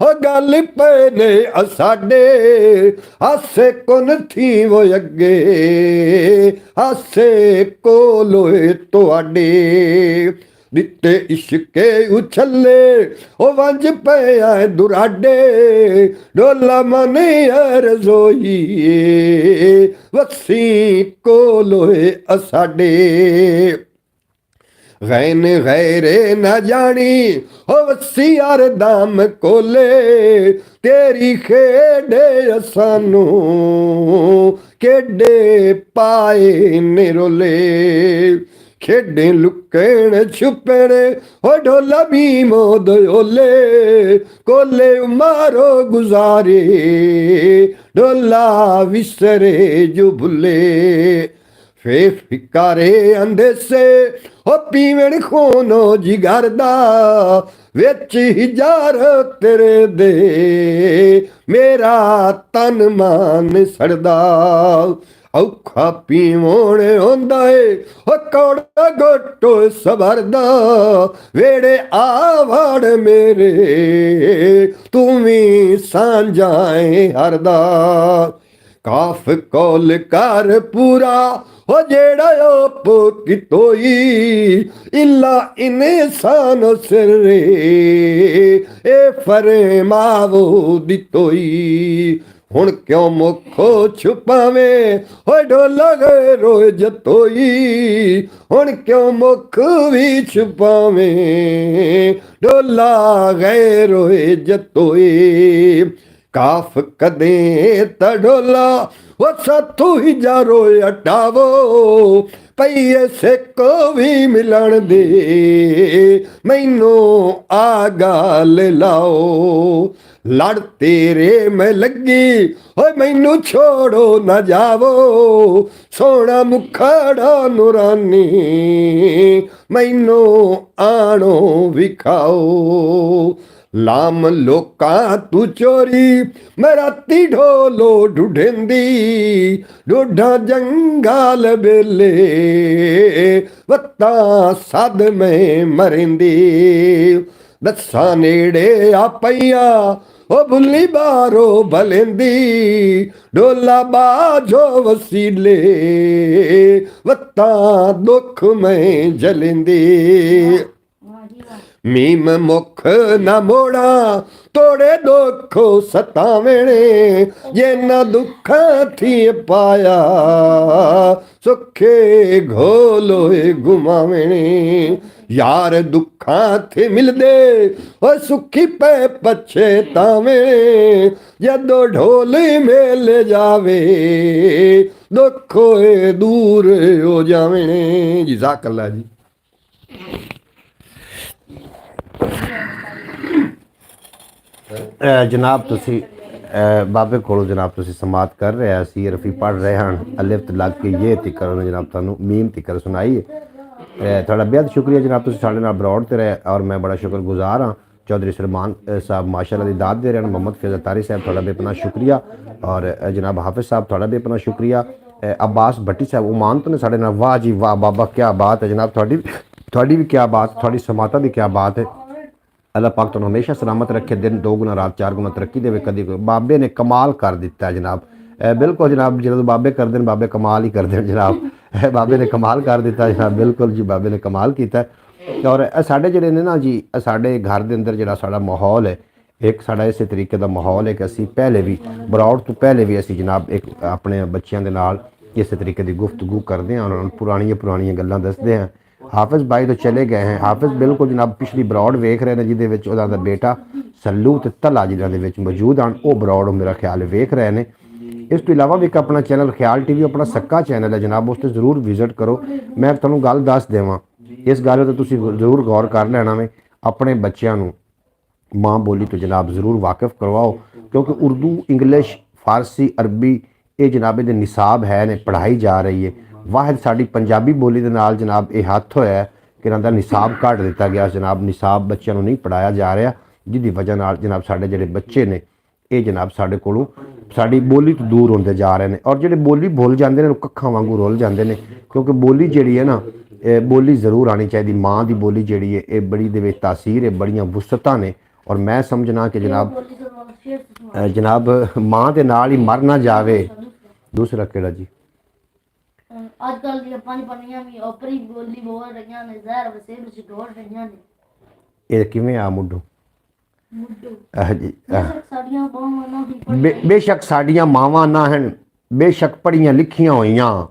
हो गल पैने असाडे, हासे कुन थी वो अगे हासे कोलोए तुआडे। ਦਿੱਤੇ ਇਸ਼ਕੇ ਉਛੱਲੇ ਉਹ ਵੰਜ ਪਿਆ ਦੁਰਾਡੇ ਡੋਲਾ ਮਨੇ ਰਜ਼ੋਈ ਵਸੀ ਕੋਲੋਏ ਅਸਾਡੇ ਗੈਨ ਗੈਰੇ ਨਾ ਜਾਣੀ ਹੋ ਵਸੀ ਅਰਦਮ ਕੋਲੇ ਤੇਰੀ ਖੇਡੇ ਸਾਨੂੰ ਕਿੱਡੇ ਪਾਏ ਨਿਰੋਲੇ ਖੇਡੇ ਲੁਕਣ ਛੁਪਣ ਹੋ ਢੋਲਾ ਵੀ ਮੋਦੋਲੇ ਕੋਲੇ ਮਾਰੋ ਗੁਜ਼ਾਰੇ ਢੋਲਾ ਵਿਸਰੇ ਜੋ ਭੁੱਲੇ ਫੇ ਫਿਕਾਰੇ ਅੰਦੇਸੇ ਹੋ ਪੀਵਣ ਖੋਨੋ ਜਿਗਰ ਦਾ ਵਿੱਚ ਹਿਜਾਰ ਤੇਰੇ ਦੇ ਮੇਰਾ ਤਨ ਮਨ ਸੜਦਾ ਔਖਾ ਪੀਵਣ ਹੁੰਦਾ ਏ ਹੋ ਕੌੜਾ ਗੋਟੋ ਸਬਰ ਦਾ ਵੇੜੇ ਆਵੜ ਮੇਰੇ ਤੂੰ ਵੀ ਸਾਂਝਾਏ ਹਰਦਾ ਕਾਫ ਕੋਲ ਕਰ ਪੂਰਾ ਹੋ ਜਿਹੜਾ ਓਪ ਕਿਤੋਈ ਇਲਾ ਇਨਸਾਨ ਸਿਰੇ ਏ ਫਰਮਾਵੋ ਦਿੱਤੋਈ ਹੁਣ ਕਿਉਂ ਮੁਖੋ ਛੁਪਾਵੇਂ ਹੋਏ ਢੋਲਾ ਗਏ ਰੋਏ ਜਤੋਈ ਹੁਣ ਕਿਉਂ ਮੁਖ ਵੀ ਛੁਪਾਵੇਂ ਢੋਲਾ ਗਏ ਰੋਏ ਜਤੋਈ ਕਾਫ ਕਦੇ ਤੜੋਲਾ ਉਹ ਸਾਥੋਂ ਹੀ ਜਾ ਰੋਏ ਹਟਾਵੋ ਪਈਏ ਸਿੱਕੋ ਵੀ ਮਿਲਣ ਦੇ ਮੈਨੂੰ ਆ ਗਾਲ ਲਾਓ ਲੜ ਤੇਰੇ ਮੈਂ ਲੱਗੀ ਓਏ ਮੈਨੂੰ ਛੋੜੋ ਨਾ ਜਾਵੋ ਸੋਹਣਾ ਮੁਖੜਾ ਨੂਰਾਨੀ ਮੈਨੂੰ ਆਣੋ ਵਿਖਾਓ ਲਾਮ ਲੋਕਾਂ ਤੂੰ ਚੋਰੀ ਮੈਂ ਰਾਤੀ ਢੋਲੋ ਢੁਢਿੰਦੀ ਢੋਢਾ ਜੰਗਾਲ ਬੇਲੇ ਵੱਤਾ ਸਦ ਮੈਂ ਮਰਿੰਦੀ ਦੱਸਾਂ ਨੇੜੇ ਆ ਪਈਆ ਉਹ ਭੁੱਲੀ ਬਾਰੋ ਭਲਿੰਦੀ ਢੋਲਾ ਬਾਜੋ ਵਸੀਲੇ ਵੱਤਾ ਦੁੱਖ ਮੈਂ ਜਲਿੰਦੀ ਮੀਮ ਮੁਖ ਨਾ ਮੋੜਾ ਤੋੜੇ ਦੁੱਖੋ ਸਤਾਵਣੇ ਜੇ ਨਾ ਦੁੱਖਾਂ ਥੀ ਪਾਇਆ ਸੁਖੇ ਘੋਲੋਏ ਗੁਮਾਵਣੇ ਯਾਰ ਦੁੱਖਾਂ ਥੀ ਮਿਲਦੇ ਓ ਸੁਖੀ ਪੈ ਪਛਤਾਵੇਂ ਜਦੋਂ ਢੋਲੀ ਮੇਲ ਜਾਵੇ ਦੁੱਖੋਏ ਦੂਰ ਹੋ ਜਾਵਣੇ। ਜਜ਼ਾਕੱਲਾ ਜੀ। ਜਨਾਬ ਤੁਸੀਂ ਬਾਬੇ ਕੋਲੋਂ ਜਨਾਬ ਤੁਸੀਂ ਸਮਾਤ ਕਰ ਰਿਹਾ ਸੀ ਰਫੀ ਪੜ੍ਹ ਰਹੇ ਹਨ ਅਲਿਫ ਤੋਂ ਲੱਗ ਕੇ ਇਹ ਤਿਕਰ ਨੇ ਜਨਾਬ ਤੁਹਾਨੂੰ ਮੀਮ ਤਿਕਰ ਸੁਣਾਈ ਹੈ। ਤੁਹਾਡਾ ਬੇਹੱਦ ਸ਼ੁਕਰੀਆ ਜਨਾਬ ਤੁਸੀਂ ਸਾਡੇ ਨਾਲ ਬਰੋਡ ਤੇ ਰਹੇ ਔਰ ਮੈਂ ਬੜਾ ਸ਼ੁਕਰਗੁਜ਼ਾਰ ਹਾਂ। ਚੌਧਰੀ ਸਲਮਾਨ ਸਾਹਿਬ ਮਾਸ਼ਾਅੱਲਾ ਦੀ ਦਾਤ ਦੇ ਰਹੇ ਹਨ। ਮੁਹੰਮਦ ਫੈਜ਼ਲ ਤਾਰੀ ਸਾਹਿਬ ਤੁਹਾਡਾ ਬੇਪਨਾਹ ਸ਼ੁਕਰੀਆ ਔਰ ਜਨਾਬ ਹਾਫਿਜ਼ ਸਾਹਿਬ ਤੁਹਾਡਾ ਬੇਪਨਾਹ ਸ਼ੁਕਰੀਆ। अब्बास भट्टी साहब ओमान तो ने साढ़े नाल वाह जी वाह बाबा क्या बात है जनाब थोड़ी भी क्या बात थोड़ी समाता की क्या बात है। अल्लाह पाक तुहानू हमेशा सलामत रखे दिन 2 गुना रात 4 गुना तरक्की देवे। कदी बाबे ने कमाल कर दिता है जनाब बिल्कुल जनाब जो बाबे कर देन बाबे कमाल ही कर देन जनाब बाबे ने कमाल कर दिता जनाब बिल्कुल जी बाबे ने कमाल किया। और साढ़े जिहड़े ने ना जी साढ़े घर के अंदर जिहड़ा साड़ा माहौल है एक साड़ा इस तरीके का माहौल है कि असी पहले भी बरौड़ तो पहले भी असी जनाब एक अपने बच्चों के नाल इस तरीके की गुफ्तगू करते हैं उन्होंने पुरानियां गल्लां दसदे हैं। हाफिज़ भाई तो चले गए हैं। हाफिज़ बिल्कुल जनाब पिछली बरौड़ वेख रहे हैं जिहदे विच उहदा बेटा सल्लू ते तला जिन्हां दे विच मौजूद हैं वो बरौड़ मेरा ख्याल वेख रहे हैं। इस तो इलावा भी एक अपना चैनल ख्याल टीवी अपना सक्का चैनल है जनाब उस पर जरूर विजिट करो। मैं तुहानू गल दस देवां इस गल ते तुसीं जरूर गौर कर लेना वे अपने बच्चों नू माँ बोली तो जनाब ज़रूर वाकिफ़ करवाओ क्योंकि उर्दू इंग्लिश फारसी अरबी ये जनाब दे निसाब है ने पढ़ाई जा रही है। वाहिद साड़ी पंजाबी बोली दे नाल जनाब ये हथ होया कि इन्हां दा निसाब घट दिता गया जनाब निसाब बच्चों को नहीं पढ़ाया जा रहा जिसकी वजह नाल जनाब साढ़े जिहड़े बच्चे ने ये जनाब साढ़े कोलों साड़ी बोली तो दूर होंदे जा रहे हैं और जिहड़े बोली भुल जाते हैं कक्खां वांगू रुल जाते हैं क्योंकि बोली जिहड़ी है ना बोली ज़रूर आनी चाहिए। माँ की बोली जिहड़ी है ये बड़ी दे विच तासीर है बड़ियां वुसअतां ने और मैं समझना कि जनाब माँ के नाल ही मर ना जावे। दूसरा केड़ा जी ਅੱਜ ਕੱਲ ਦੀਆਂ ਪੰਜ ਪੜੀਆਂ ਵੀ ਓਪਰੀ ਬੋਲੀ ਬੋਲ ਰਹੀਆਂ ਨੇ ਜ਼ਹਿਰ ਵਸੇਬ ਵਿੱਚ ਡੋਲ ਰਹੀਆਂ ਨੇ ਇਹ ਕਿਵੇਂ ਆ ਮੁੱਢੋਂ ਮੁੱਢੋਂ ਜੀ ਬੇਸ਼ੱਕ ਸਾਡੀਆਂ ਬਾਹਾਂ ਨਾ ਹੀ ਬੇਸ਼ੱਕ ਸਾਡੀਆਂ ਮਾਵਾਂ ਨਾ ਹਨ, ਬੇਸ਼ੱਕ ਪੜੀਆਂ ਲਿਖੀਆਂ ਹੋਈਆਂ,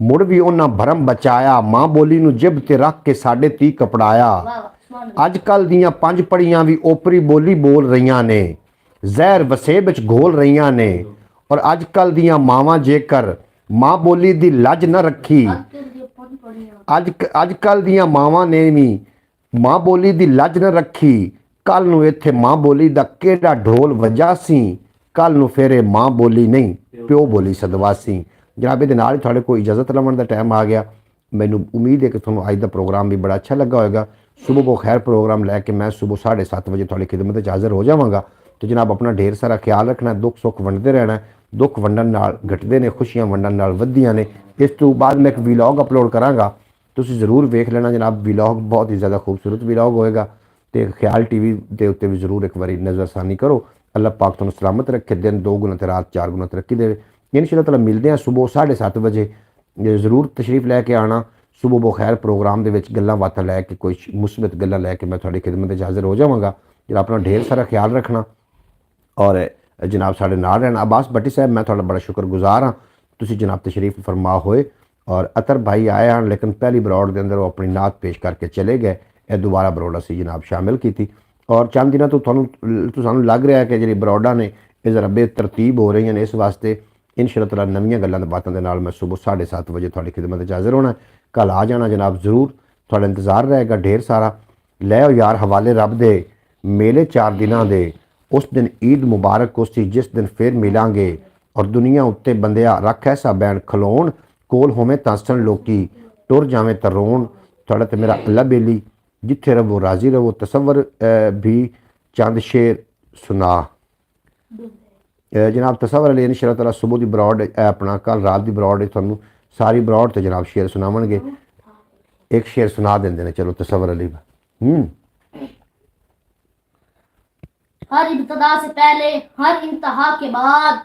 ਮੁੜ ਵੀ ਉਹਨਾਂ ਭਰਮ ਬਚਾਇਆ, ਮਾਂ ਬੋਲੀ ਨੂੰ ਜਿਬ ਤੇ ਰੱਖ ਕੇ ਸਾਡੇ ਤੀ ਕਪੜਾਇਆ। ਵਾਹ ਸੁਭਾਨ ਅੱਜ ਕੱਲ ਦੀਆਂ ਪੰਜ ਪੜੀਆਂ ਵੀ ਓਪਰੀ ਬੋਲੀ ਬੋਲ ਰਹੀਆਂ ਨੇ, ਜ਼ਹਿਰ ਵਸੇਬ ਵਿੱਚ ਘੋਲ ਰਹੀਆਂ ਨੇ। ਔਰ ਅੱਜ ਕੱਲ ਦੀਆਂ ਮਾਵਾਂ ਜੇਕਰ ਮਾਂ ਬੋਲੀ ਦੀ ਲੱਜ ਨਾ ਰੱਖੀ, ਅੱਜ ਕੱਲ ਦੀਆਂ ਪੰਜ ਪੜੀਆਂ ਅੱਜ ਕੱਲ ਦੀਆਂ ਮਾਵਾਂ ਨੇ ਵੀ ਮਾਂ ਬੋਲੀ ਦੀ ਲੱਜ ਨਾ ਰੱਖੀ, ਕੱਲ ਨੂੰ ਇੱਥੇ ਮਾਂ ਬੋਲੀ ਦਾ ਕਿਹੜਾ ਢੋਲ ਵੱਜਾ ਸੀ, ਕੱਲ ਨੂੰ ਫੇਰੇ ਮਾਂ ਬੋਲੀ ਨਹੀਂ ਪਿਓ ਬੋਲੀ ਸਦਵਾਸੀ। ਜਨਾਬ ਇਹਦੇ ਨਾਲ ਹੀ ਤੁਹਾਡੇ ਕੋਲ ਇਜਾਜ਼ਤ ਲਵਣ ਦਾ ਟਾਈਮ ਆ ਗਿਆ। ਮੈਨੂੰ ਉਮੀਦ ਹੈ ਕਿ ਤੁਹਾਨੂੰ ਅੱਜ ਦਾ ਪ੍ਰੋਗਰਾਮ ਵੀ ਬੜਾ ਅੱਛਾ ਲੱਗਾ ਹੋਵੇਗਾ। ਸੁਬਹ ਬੋ ਖੈਰ ਪ੍ਰੋਗਰਾਮ ਲੈ ਕੇ ਮੈਂ ਸੁਬਹ 7:30 ਵਜੇ ਤੁਹਾਡੀ ਖਿਦਮਤ ਵਿੱਚ ਹਾਜ਼ਰ ਹੋ ਜਾਵਾਂਗਾ। ਤੇ ਜਨਾਬ ਆਪਣਾ ਢੇਰ ਸਾਰਾ ਖਿਆਲ ਰੱਖਣਾ, ਦੁੱਖ ਸੁੱਖ ਵੰਡਦੇ ਰਹਿਣਾ। ਦੁੱਖ ਵੰਡਣ ਨਾਲ ਘਟਦੇ ਨੇ, ਖੁਸ਼ੀਆਂ ਵੰਡਣ ਨਾਲ ਵੱਧਦੀਆਂ ਨੇ। ਇਸ ਤੋਂ ਬਾਅਦ ਮੈਂ ਇੱਕ ਵੀਲੌਗ ਅਪਲੋਡ ਕਰਾਂਗਾ, ਤੁਸੀਂ ਜ਼ਰੂਰ ਵੇਖ ਲੈਣਾ ਜਨਾਬ। ਵੀਲੌਗ ਬਹੁਤ ਹੀ ਜ਼ਿਆਦਾ ਖੂਬਸੂਰਤ ਵੀਲੌਗ ਹੋਏਗਾ ਤੇ ਖਿਆਲ ਟੀਵੀ ਦੇ ਉੱਤੇ ਵੀ ਜ਼ਰੂਰ ਇੱਕ ਵਾਰੀ ਨਜ਼ਰਸਾਨੀ ਕਰੋ। ਅੱਲਾਹ ਪਾਕ ਤੁਹਾਨੂੰ ਸਲਾਮਤ ਰੱਖੇ, ਦਿਨ 2 ਗੁਣਾ ਤੇ ਰਾਤ 4 ਗੁਣਾ ਤਰੱਕੀ ਦੇਵੇ। इंशाअल्लाह ताला मिलते हैं सुबह 7:30 वजे। जरूर तशरीफ लैके आना। सुबह बखैर प्रोग्राम के गल्लां बातां लैके कोई मुस्बत गल्लां लैके मैं थोड़ी खिदमत हाजिर हो जावांगा। जरा अपना ढेर सारा ख्याल रखना और जनाब साढ़े नाल रहना। अब्बास भट्टी साहब मैं थोड़ा बड़ा शुक्रगुजार हाँ, तुसीं जनाब तशरीफ फरमा होए। और अतर भाई आए हैं लेकिन पहली बरौड़ के अंदर वो अपनी नात पेश करके चले गए। ये दोबारा बरौड़ असीं जनाब शामिल की थी और चंद दिनों तो सानूं लग रहा है कि जी बरौड़ा ने ये जरा बेतरतीब हो रही हैं। इस वास्ते इंशाअल्लाह ताला नवीं गल्लां बातों के नाल मैं सुबह 7:30 वजे थोड़ी खिदमत हाजिर होना। कल आ जाना जनाब, जरूर थोड़ा इंतज़ार रहेगा ढेर सारा। लै यार हवाले रब दे मेले 4 दिनों दे। उस दिन ईद मुबारक उसी जिस दिन फिर मिलांगे और दुनिया उत्ते बंदिया रख ऐसा बैन खलोन कोल होवें तासन लोकी टुर जावें तरोन। थोड़ा तो मेरा अल्लाह बेली जिथे रवो राजी रवो। तसव्वर भी चंद शेर सुना जनाब। तसव्वुर अली इंशाअल्लाह ताला सुबह की बरौड अपना कल रात की बरौड तुहानूं सारी बरौड तो जनाब शेर सुनावणगे। एक शेर सुना देंदे ने, चलो तसव्वुर अली। हर इब्तदा से पहले हर इंतहा के बाद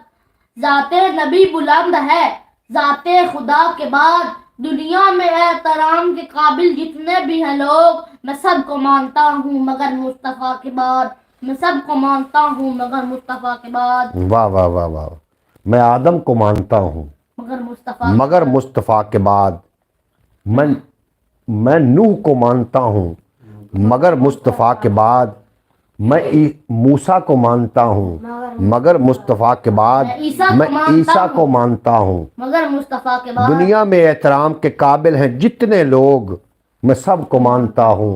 जाते नबी बुलंद है, जाते खुदा के बाद दुनिया में एहतराम के काबिल जितने भी हैं लोग, मैं सबको मानता हूँ मगर मुस्तफ़ा के बाद। मैं सबको मानता हूँ मगर मुस्तफ़ा के बाद। वाह वाह वाह वाह। मैं आदम को मानता हूँ मगर मुस्तफ़ा के बाद। मैं नूह को मानता हूँ मगर मुस्तफ़ा के बाद। मैं मूसा को मानता हूँ मगर मुस्तफ़ा के बाद। मैं ईसा को मानता हूँ मगर मुस्तफ़ा के बाद। दुनिया में एहतराम के काबिल हैं जितने लोग, मैं सबको मानता हूँ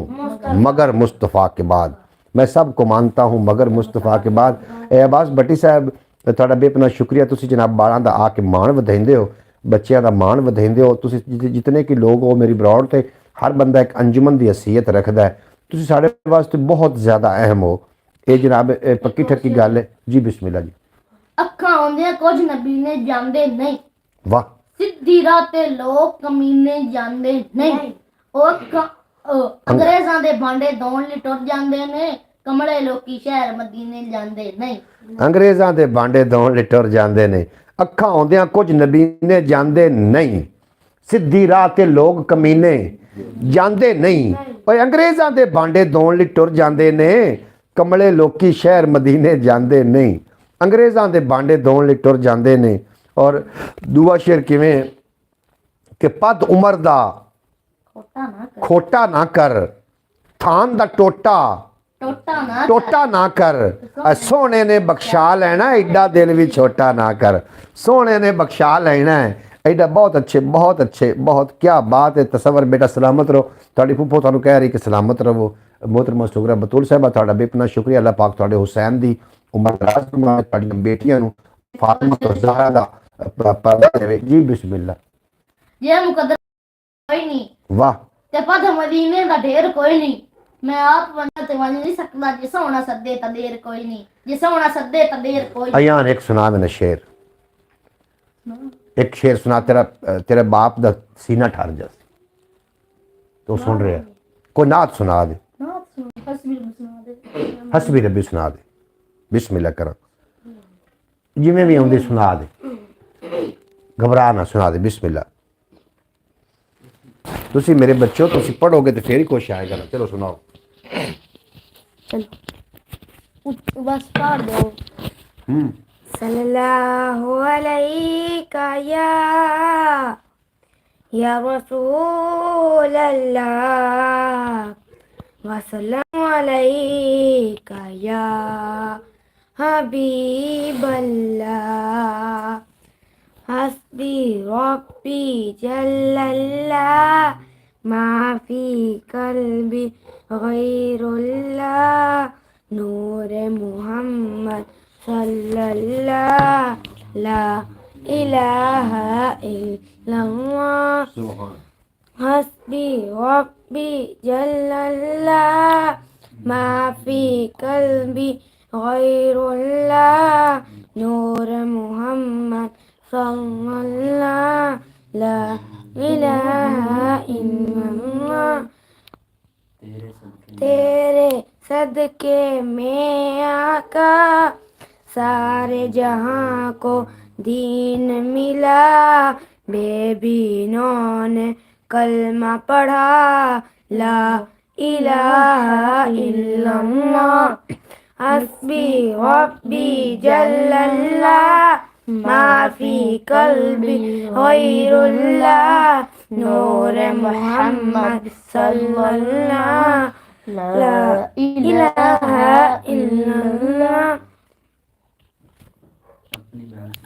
मगर मुस्तफ़ा के बाद। मैं सबको मानता हूँ मगर मुस्तफ़ा के बाद। अब्बास भट्टी साहब तुहाडा बेपना शुक्रिया। तुसीं जनाब बालां दा आके मान वधाइंदे हो, बच्चों का मान वधाइंदे हो। तुसीं जितने कि लोग हो मेरी बरौड़ ते हर बंदा एक अंजुमन की हैसीयत रखता है। तुसीं साडे वास्ते बहुत ज़्यादा अहम हो। ये जनाब पक्की ठक्की गल है जी। बिस्मिल्लाह जी। अखां आउंदियां कुछ नबी ने जांदे नहीं, वाह। सिद्धी राह ते लोग कमीने जांदे नहीं। ਉਹ ਅੰਗਰੇਜ਼ਾਂ ਦੇ ਭਾਂਡੇ ਧੋਣ ਲਈ ਟੁਰ ਜਾਂਦੇ ਨੇ, ਕਮਲੇ ਲੋਕੀ ਸ਼ਹਿਰ ਮਦੀਨੇ ਜਾਂਦੇ ਨਹੀਂ। ਅੰਗਰੇਜ਼ਾਂ ਦੇ ਭਾਂਡੇ ਧੋਣ ਲਈ ਟੁਰ ਜਾਂਦੇ ਨੇ, ਅੱਖਾਂ ਆਉਂਦਿਆਂ ਕੁਝ ਨਬੀਨੇ ਜਾਂਦੇ ਨਹੀਂ। ਸਿੱਧੀ ਰਾਹ ਤੇ ਲੋਕ ਕਮੀਨੇ ਜਾਂਦੇ ਨਹੀਂ। ਓਏ ਅੰਗਰੇਜ਼ਾਂ ਦੇ ਭਾਂਡੇ ਧੋਣ ਲਈ ਟੁਰ ਜਾਂਦੇ ਨੇ, ਕਮਲੇ ਲੋਕੀ ਸ਼ਹਿਰ ਮਦੀਨੇ ਜਾਂਦੇ ਨਹੀਂ। ਅੰਗਰੇਜ਼ਾਂ ਦੇ ਭਾਂਡੇ ਧੋਣ ਲਈ ਟੁਰ ਜਾਂਦੇ ਨੇ। ਔਰ ਦੂਆ ਸ਼ੇਰ ਕਿਵੇਂ ਕਿ ਪਦ ਉਮਰ ਦਾ खोटा ना कर, थान दा टोटा ना कर। सोने ने बख्शा लेना एडा दिल भी छोटा ना कर। सोने ने बख्शा लेना है एडा। बहुत अच्छे बहुत अच्छे, बहुत क्या बात है। तसव्वुर बेटा सलामत रहो। तुहाडी फुफो तुहानूं कह रही कि सलामत रहो। मोहतरमा सुगरा बतूल साहिबा तुहाडा बेपना शुक्रिया। अल्लाह पाक तुहाडे हुसैन दी उमर दराज फरमाए, तुहाडीआं बेटियां नूं फातिमा तो ज़हरा दा पर्दा देवे जी। बिस्मिल्लाह। ये मुकद्दर कोई नहीं। वाह। ते पद मदीने दा ढेर कोई नहीं। मैं आप वंदा ते वंज नहीं सकदा, जिस होना सद्दे ता देर कोई नहीं, जिस होना सद्दे ता देर कोई। अयान एक सुना मैंने शेर, एक शेर सुना। तेरे बाप दा सीना ठर जा। तो सुन रहे कोई नात सुना दे। हसबी रब्बी सुना दे। बिस्मिल्लाह कर जिमें भी आउंदी सुना दे, घबरा ना, सुना दे। बिस्मिल्लाह। ਤੁਸੀਂ ਮੇਰੇ ਬੱਚੇ ਹੋ, ਤੁਸੀਂ ਪੜੋਗੇ तो फिर ही कुछ आएगा ना। चलो सुनाओ। बस पढ़ दो। सल्लल्लाहु अलैका या रसूल अल्लाह वसल्लम अलैका या हबीब अल्लाह हस्बी रब्बी जल्लल्लाह माफी कल्बी गैरुल्लाह नूर मुहम्मद सल्लल्लाह ला इलाहा इल्लल्लाह हस्बी रब्बी जल्लल्लाह माफी कल्बी गैरुल्लाह नूर मुहम्मद सल्लल्लाह ला इलाहा इल्लल्लाह तेरे सदके में आका सारे जहां को दीन मिला बेबीनों ने कलमा पढ़ा ला इलाहा इल्लल्लाह हस्बी रब्बी जल्लल्लाह माफी कल्बी गैरुल्लाह नूर मुहम्मद सल्लल्लाह ला इलाहा इल्लल्लाह।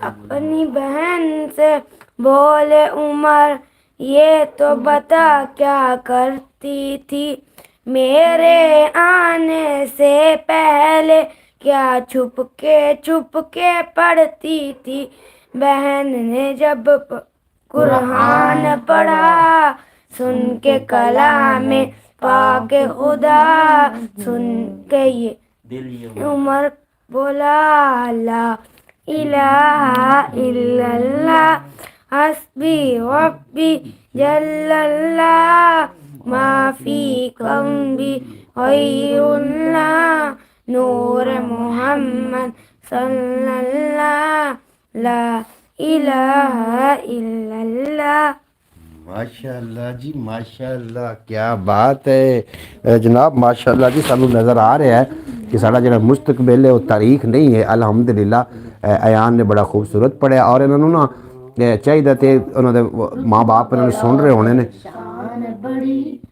अपनी बहन से बोले उमर ये तो बता क्या करती थी मेरे आने से पहले क्या छुप के पढ़ती थी। बहन ने जब कुरान पढ़ा सुन के कलाम पाक खुदा सुन के ये उमर बोला ला इलाहा इल्लल्लाह हस्बी रब्बी जल्लल्लाह माफी कल्बी गैरुल्लाह नूर मुहम्मद सल्लल्लाह ला इलाहा इल्लल्लाह। माशाअल्लाह जी माशाअल्लाह, क्या बात है जनाब। माशाअल्लाह जी, सानू नज़र आ रहा है कि साड़ा जो मुस्तकबिल है वो तारीख नहीं है। अल्हम्दुलिल्लाह अयान ने बड़ा खूबसूरत पढ़िया और इन्होंने ना चाहिए तो उन्होंने माँ बाप इन्होंने सुन रहे होने ने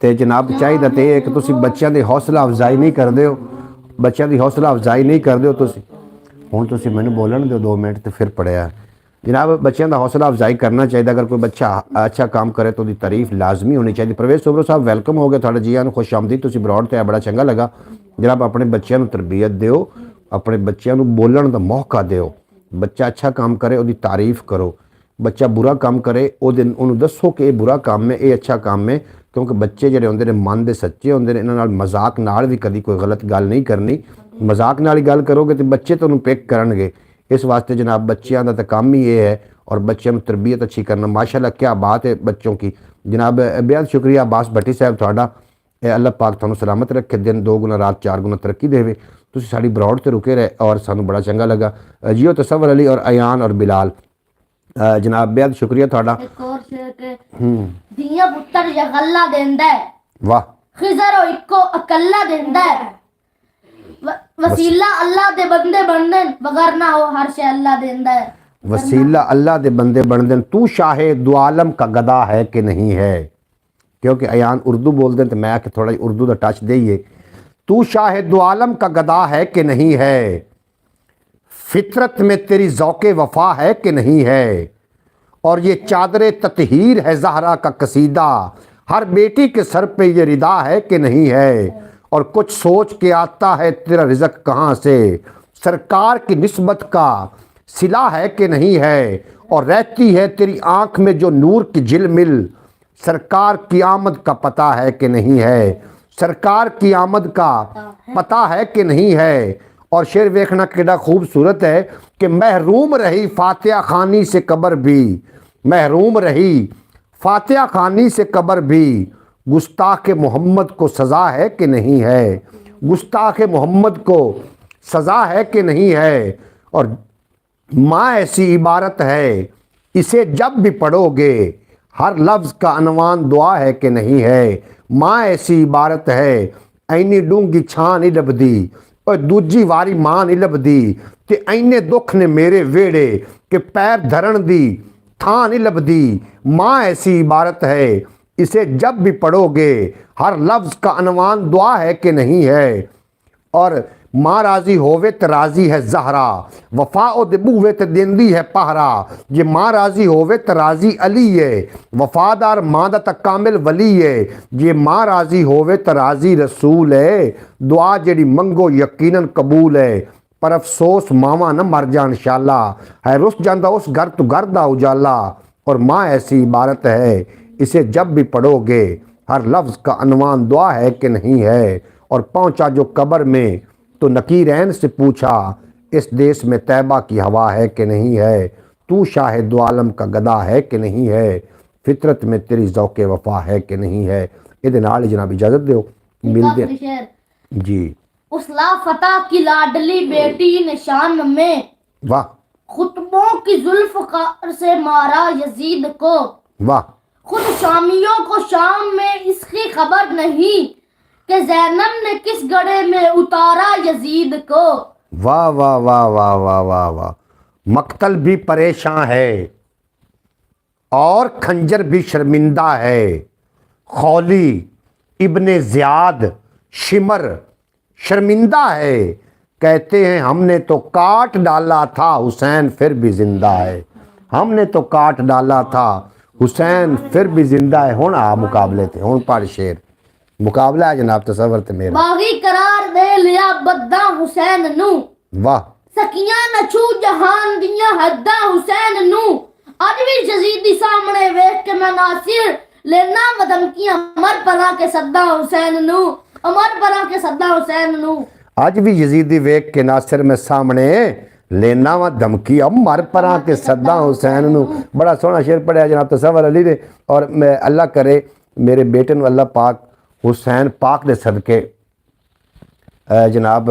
तो जनाब चाहिए तो कि तुसी बच्चों की हौसला अफजाई नहीं करते हो, बच्चों की हौसला अफजाई नहीं करते हो तुसी। हुण तुसी मैनू बोलन दो 2 मिनट तो फिर पढ़िया जनाब। बच्चों का हौसला अफजाई करना चाहिए। अगर कोई बच्चा अच्छा काम करे तो उसकी तारीफ लाजमी होनी चाहिए। परवेज सोबरो साहब वेलकम हो गया थोड़े जी, खुश आमदी। तुसी ब्रॉड ते बड़ा चंगा लगा जनाब। अपने बच्चों को तरबियत दिओ, अपने बच्चों को बोलने का मौका दिओ। बच्चा अच्छा काम करे उसकी तारीफ करो, बच्चा बुरा काम करे उन्होंने दसो कि यह बुरा काम है, ये अच्छा काम है। क्योंकि बच्चे जोड़े होंगे ने मन के सच्चे होंगे ने, इन्हां नाल मजाक नाल भी कभी कोई गलत गल नहीं करनी। मजाक नाल ही गल करोगे तो बच्चे तुहानूं पिक करनगे। इस वास्ते जनाब बच्चों का तो काम ही ये है और बच्चों की तरबियत अच्छी करना। माशाल्लाह क्या बात है बच्चों की जनाब। बेहद शुक्रिया अब्बास भट्टी साहब थोड़ा। अल्लाह पाक तुहानूं सलामत रखे, दिन 2 गुना रात 4 गुना तरक्की देवे। तुसीं साडी ब्रॉड ते रुके रहे और सानूं बड़ा चंगा लगा। जियो तसव्वुर अली और अयान और बिलाल जनाब बेहद शुक्रिया थोड़ा। एक और शेर के दिया पुत्र यगल्ला देंदा है, वाह खिजर इको अकल्ला देंदा है। वसीला अल्लाह दे बंदे बनने बगैर ना हो हर शे अल्लाह देंदा है। वसीला अल्लाह दे बंदे बन देन। तू शाहे दो आलम का गदा है कि नहीं है। क्योंकि अयान उर्दू बोल दें तो मैं आके थोड़ा उर्दू का टच देइए। तू शाहे दो आलम का गदा है कि नहीं है, फितरत में तेरी ज़ौक़े वफा है कि नहीं है। और ये चादरे ततहीर है ज़हरा का कसीदा, हर बेटी के सर पे ये रिदा है कि नहीं है। और कुछ सोच के आता है तेरा रिज़्क़ कहाँ से, सरकार की निस्बत का सिला है कि नहीं है। और रहती है तेरी आँख में जो नूर की झिलमिल, सरकार की आमद का पता है कि नहीं है। सरकार की आमद का पता है कि नहीं है। और शेर देखना कितना खूबसूरत है कि महरूम रही फातिहा खानी से कब्र भी, महरूम रही फातिहा खानी से कब्र भी, गुस्ताख मोहम्मद को सज़ा है कि नहीं है। गुस्ताख मोहम्मद को सज़ा है कि नहीं है। और माँ ऐसी इबारत है इसे जब भी पढ़ोगे हर लफ्ज़ का अनवान दुआ है कि नहीं है। माँ ऐसी इबारत है ऐनी डूंगी छां नहीं लभदी, और दूजी वारी मां नहीं लभदी, ते ऐने दुख ने मेरे वेड़े कि पैर धरण दी थां नहीं लभदी। माँ ऐसी इबारत है इसे जब भी पढ़ोगे हर लफ्ज़ का अनवान दुआ है कि नहीं है। और माँ राजी होवे तो राजी है जहरा, वफा ओ दिबूवे तो देंदी है पहरा। जे माँ राजी होवे तो राजी अली है, वफादार माँ दा तक कामिल वली है। जे माँ राजी होवे तो राजी रसूल है, दुआ जेड़ी मंगो यकीनन कबूल है। पर अफसोस मावा न मर जान शाला, है रुस जांदा उस घर तो घर दा उजाला। और माँ ऐसी इबारत है इसे जब भी पढ़ोगे हर लफ्ज़ का अनवान दुआ है कि नहीं है। और पहुँचा जो कब्र में तो नकीरैन से पूछा, इस देश में तैबा की हवा है कि नहीं है। तू शाह दो आलम का गदा है कि नहीं है, फितरत में तेरी ज़ौक़े वफा है कि नहीं है। ਇਹਦੇ ਨਾਲ ਜਨਾਬ इजाज़त दो, मिलते आखिरी शेर। जी। उस लाफता की लाडली बेटी ने शाम में वाह खुतबों की जुल्फ़कार से मारा यजीद को। वाह खुद शामियों को शाम में इसकी खबर नहीं कि जैनब ने किस गड्ढे में उतारा यजीद को। वाह वाह वाह वाह वाह वाह वाह। मक्तल भी परेशान है और खंजर भी शर्मिंदा है। खौली इब्ने ज़ियाद शिमर शर्मिंदा है, कहते हैं हमने तो काट डाला था हुसैन फिर भी जिंदा है। हमने तो काट डाला था हुसैन फिर भी जिंदा है। हुण आ मुकाबले थे, हुण पढ़ शेर मुकाबला है जनाब तसव्वुर ते मेरा। बागी करार दे लिया बद्दा हुसैन नू, वाह सकियां न छू जहान दियां हद्दां हुसैन नू। अज भी यजीदी सामने वेख के मैं नासिर लेना वधमकियां अमर परा के सद्दा हुसैन नू, अमर परा के सद्दा हुसैन नू। अज भी यजीदी वेख के नासिर में सामने लेना वा धमकी मर परा के सदा हुसैन नू। बड़ा सोहना शेर पढ़िया जनाब तसव्वुर अली ने। और मैं अल्लाह करे मेरे बेटे नू अल्लाह पाक हुसैन पाक दे सदके जनाब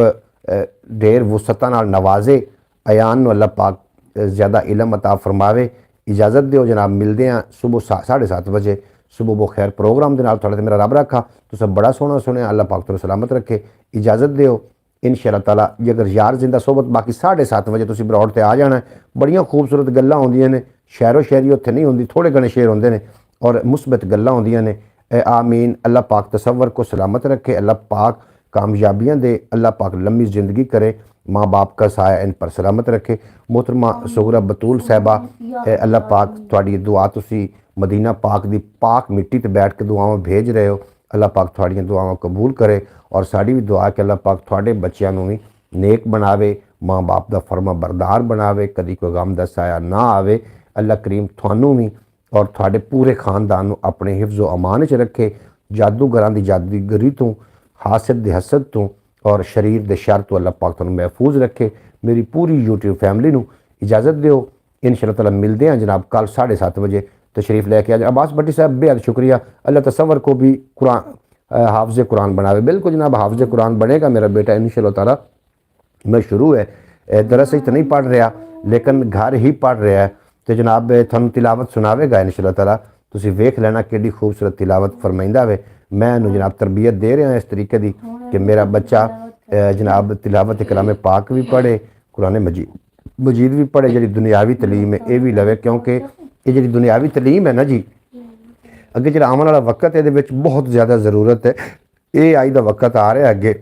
ढेर वुसअतां नाल नवाजे, अयान नू अल्लाह पाक ज़्यादा इलम अता फरमावे। इजाज़त दो जनाब, मिलते हैं सुबह 7:30 बजे सुबह वो खैर प्रोग्राम के नाल। थोड़ा मेरा रब रखा तो सब बड़ा सोहना सुने, अल्लाह पाक तुहानू सलामत रखे। इजाज़त दो इंशाअल्लाह ताला। जे अगर यार जिंदा सोबत बाकी 7:30 बजे तुसीं ब्रॉड ते आ जाना है। बड़ियां खूबसूरत गल्लां होंदियां ने, शहरो शायरी उत्थे नहीं होंदी, थोड़े घने शेर होंदे ने और मुस्बत गल्लां होंदियां ने। आमीन। अल्लाह पाक तसव्वुर को सलामत रखे, अल्लाह पाक कामयाबियाँ दे, अल्लाह पाक लंबी ज़िंदगी करे, माँ बाप का साया इन पर सलामत रखे। मोहतरमा सुगरा बतूल साहिबा, अल्लाह पाक थोड़ी दुआ तुसी मदीना पाक दी पाक मिट्टी ते बैठ के दुआवां भेज रहे हो, अल्लाह पाक थोड़ियां दुआवां कबूल करे। और साड़ी भी दुआ कि अल्लाह पाक थोड़े बच्चों नूं भी नेक बनावे, माँ बाप दा फर्मा बरदार बनावे, कदी कोई गम दा साया ना आवे। अल्लाह करीम थानू भी और थोड़े पूरे खानदान नूं अपने हिफ्ज़ो अमान च रखे, जादूगरां दी जादूगरी तो, हासिद दे हसद तो और शरीर दे शर तो अल्लाह पाक तुहानू महफूज रखे। मेरी पूरी यूट्यूब फैमिली नूं इजाज़त दो। इंशाअल्लाह ताला मिलते हैं जनाब कल 7:30 बजे तशरीफ़ लेके आ जाए। अब्बास भट्टी साहब बेहद शुक्रिया। अल्लाह तसव्वुर को भी कुरान हाफ़िज़ कुरान बनावे। बिल्कुल जनाब हाफ़िज़ कुरान बनेगा मेरा बेटा इंशाअल्लाह ताला। मैं शुरू है दरस तो नहीं पढ़ रहा लेकिन घर ही पढ़ रहा है, तो जनाब थानू तिलावत सुनावेगा इंशाअल्लाह ताला। तुसीं वेख लेना कितनी खूबसूरत तिलावत फरमाइंदा वे। मैं जनाब तरबियत दे रहा इस तरीके की कि मेरा बच्चा जनाब तिलावत कलाम पाक भी पढ़े, कुरान मजीद भी पढ़े, जी दुनियावी तलीम है ये भी लवे, क्योंकि ये जी दुनियावी तलीम है ना जी, अगे जो आने वाला वक्त ये बहुत ज़्यादा ज़रूरत है। ये आई का वक्त आ रहा है अगे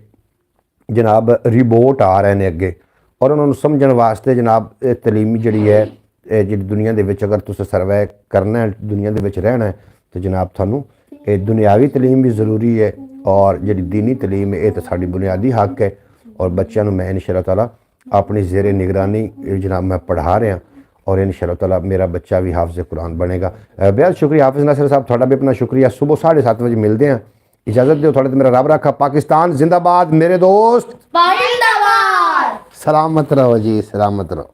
जनाब, रिबोट आ रहे हैं अगे, और उन्होंने समझण वास्ते जनाब तलीमी जी है जी दुनिया के अगर तुस सर्वे करना है, दुनिया के रहना है, तो जनाब थानू ये दुनियावी तलीम भी ज़रूरी है और जी दीनी तलीम है ये तो साड़ी बुनियादी हक है। और बच्चों मैं इंशाअल्लाह ताला अपनी ज़ेरे निगरानी जनाब मैं पढ़ा रहा और इंशाअल्लाह ताला मेरा बच्चा भी हाफ़िज़ कुरान बनेगा। बेहद शुक्रिया हाफ़िज़ नासिर साहब, थोड़ा भी अपना शुक्रिया। सुबह 7:30 बजे मिलते हैं। इजाज़त दो, थोड़े तो मेरा रब रखा। पाकिस्तान जिंदाबाद मेरे दोस्त, पाइंदाबाद। सलामत रहो जी, सलामत रहो।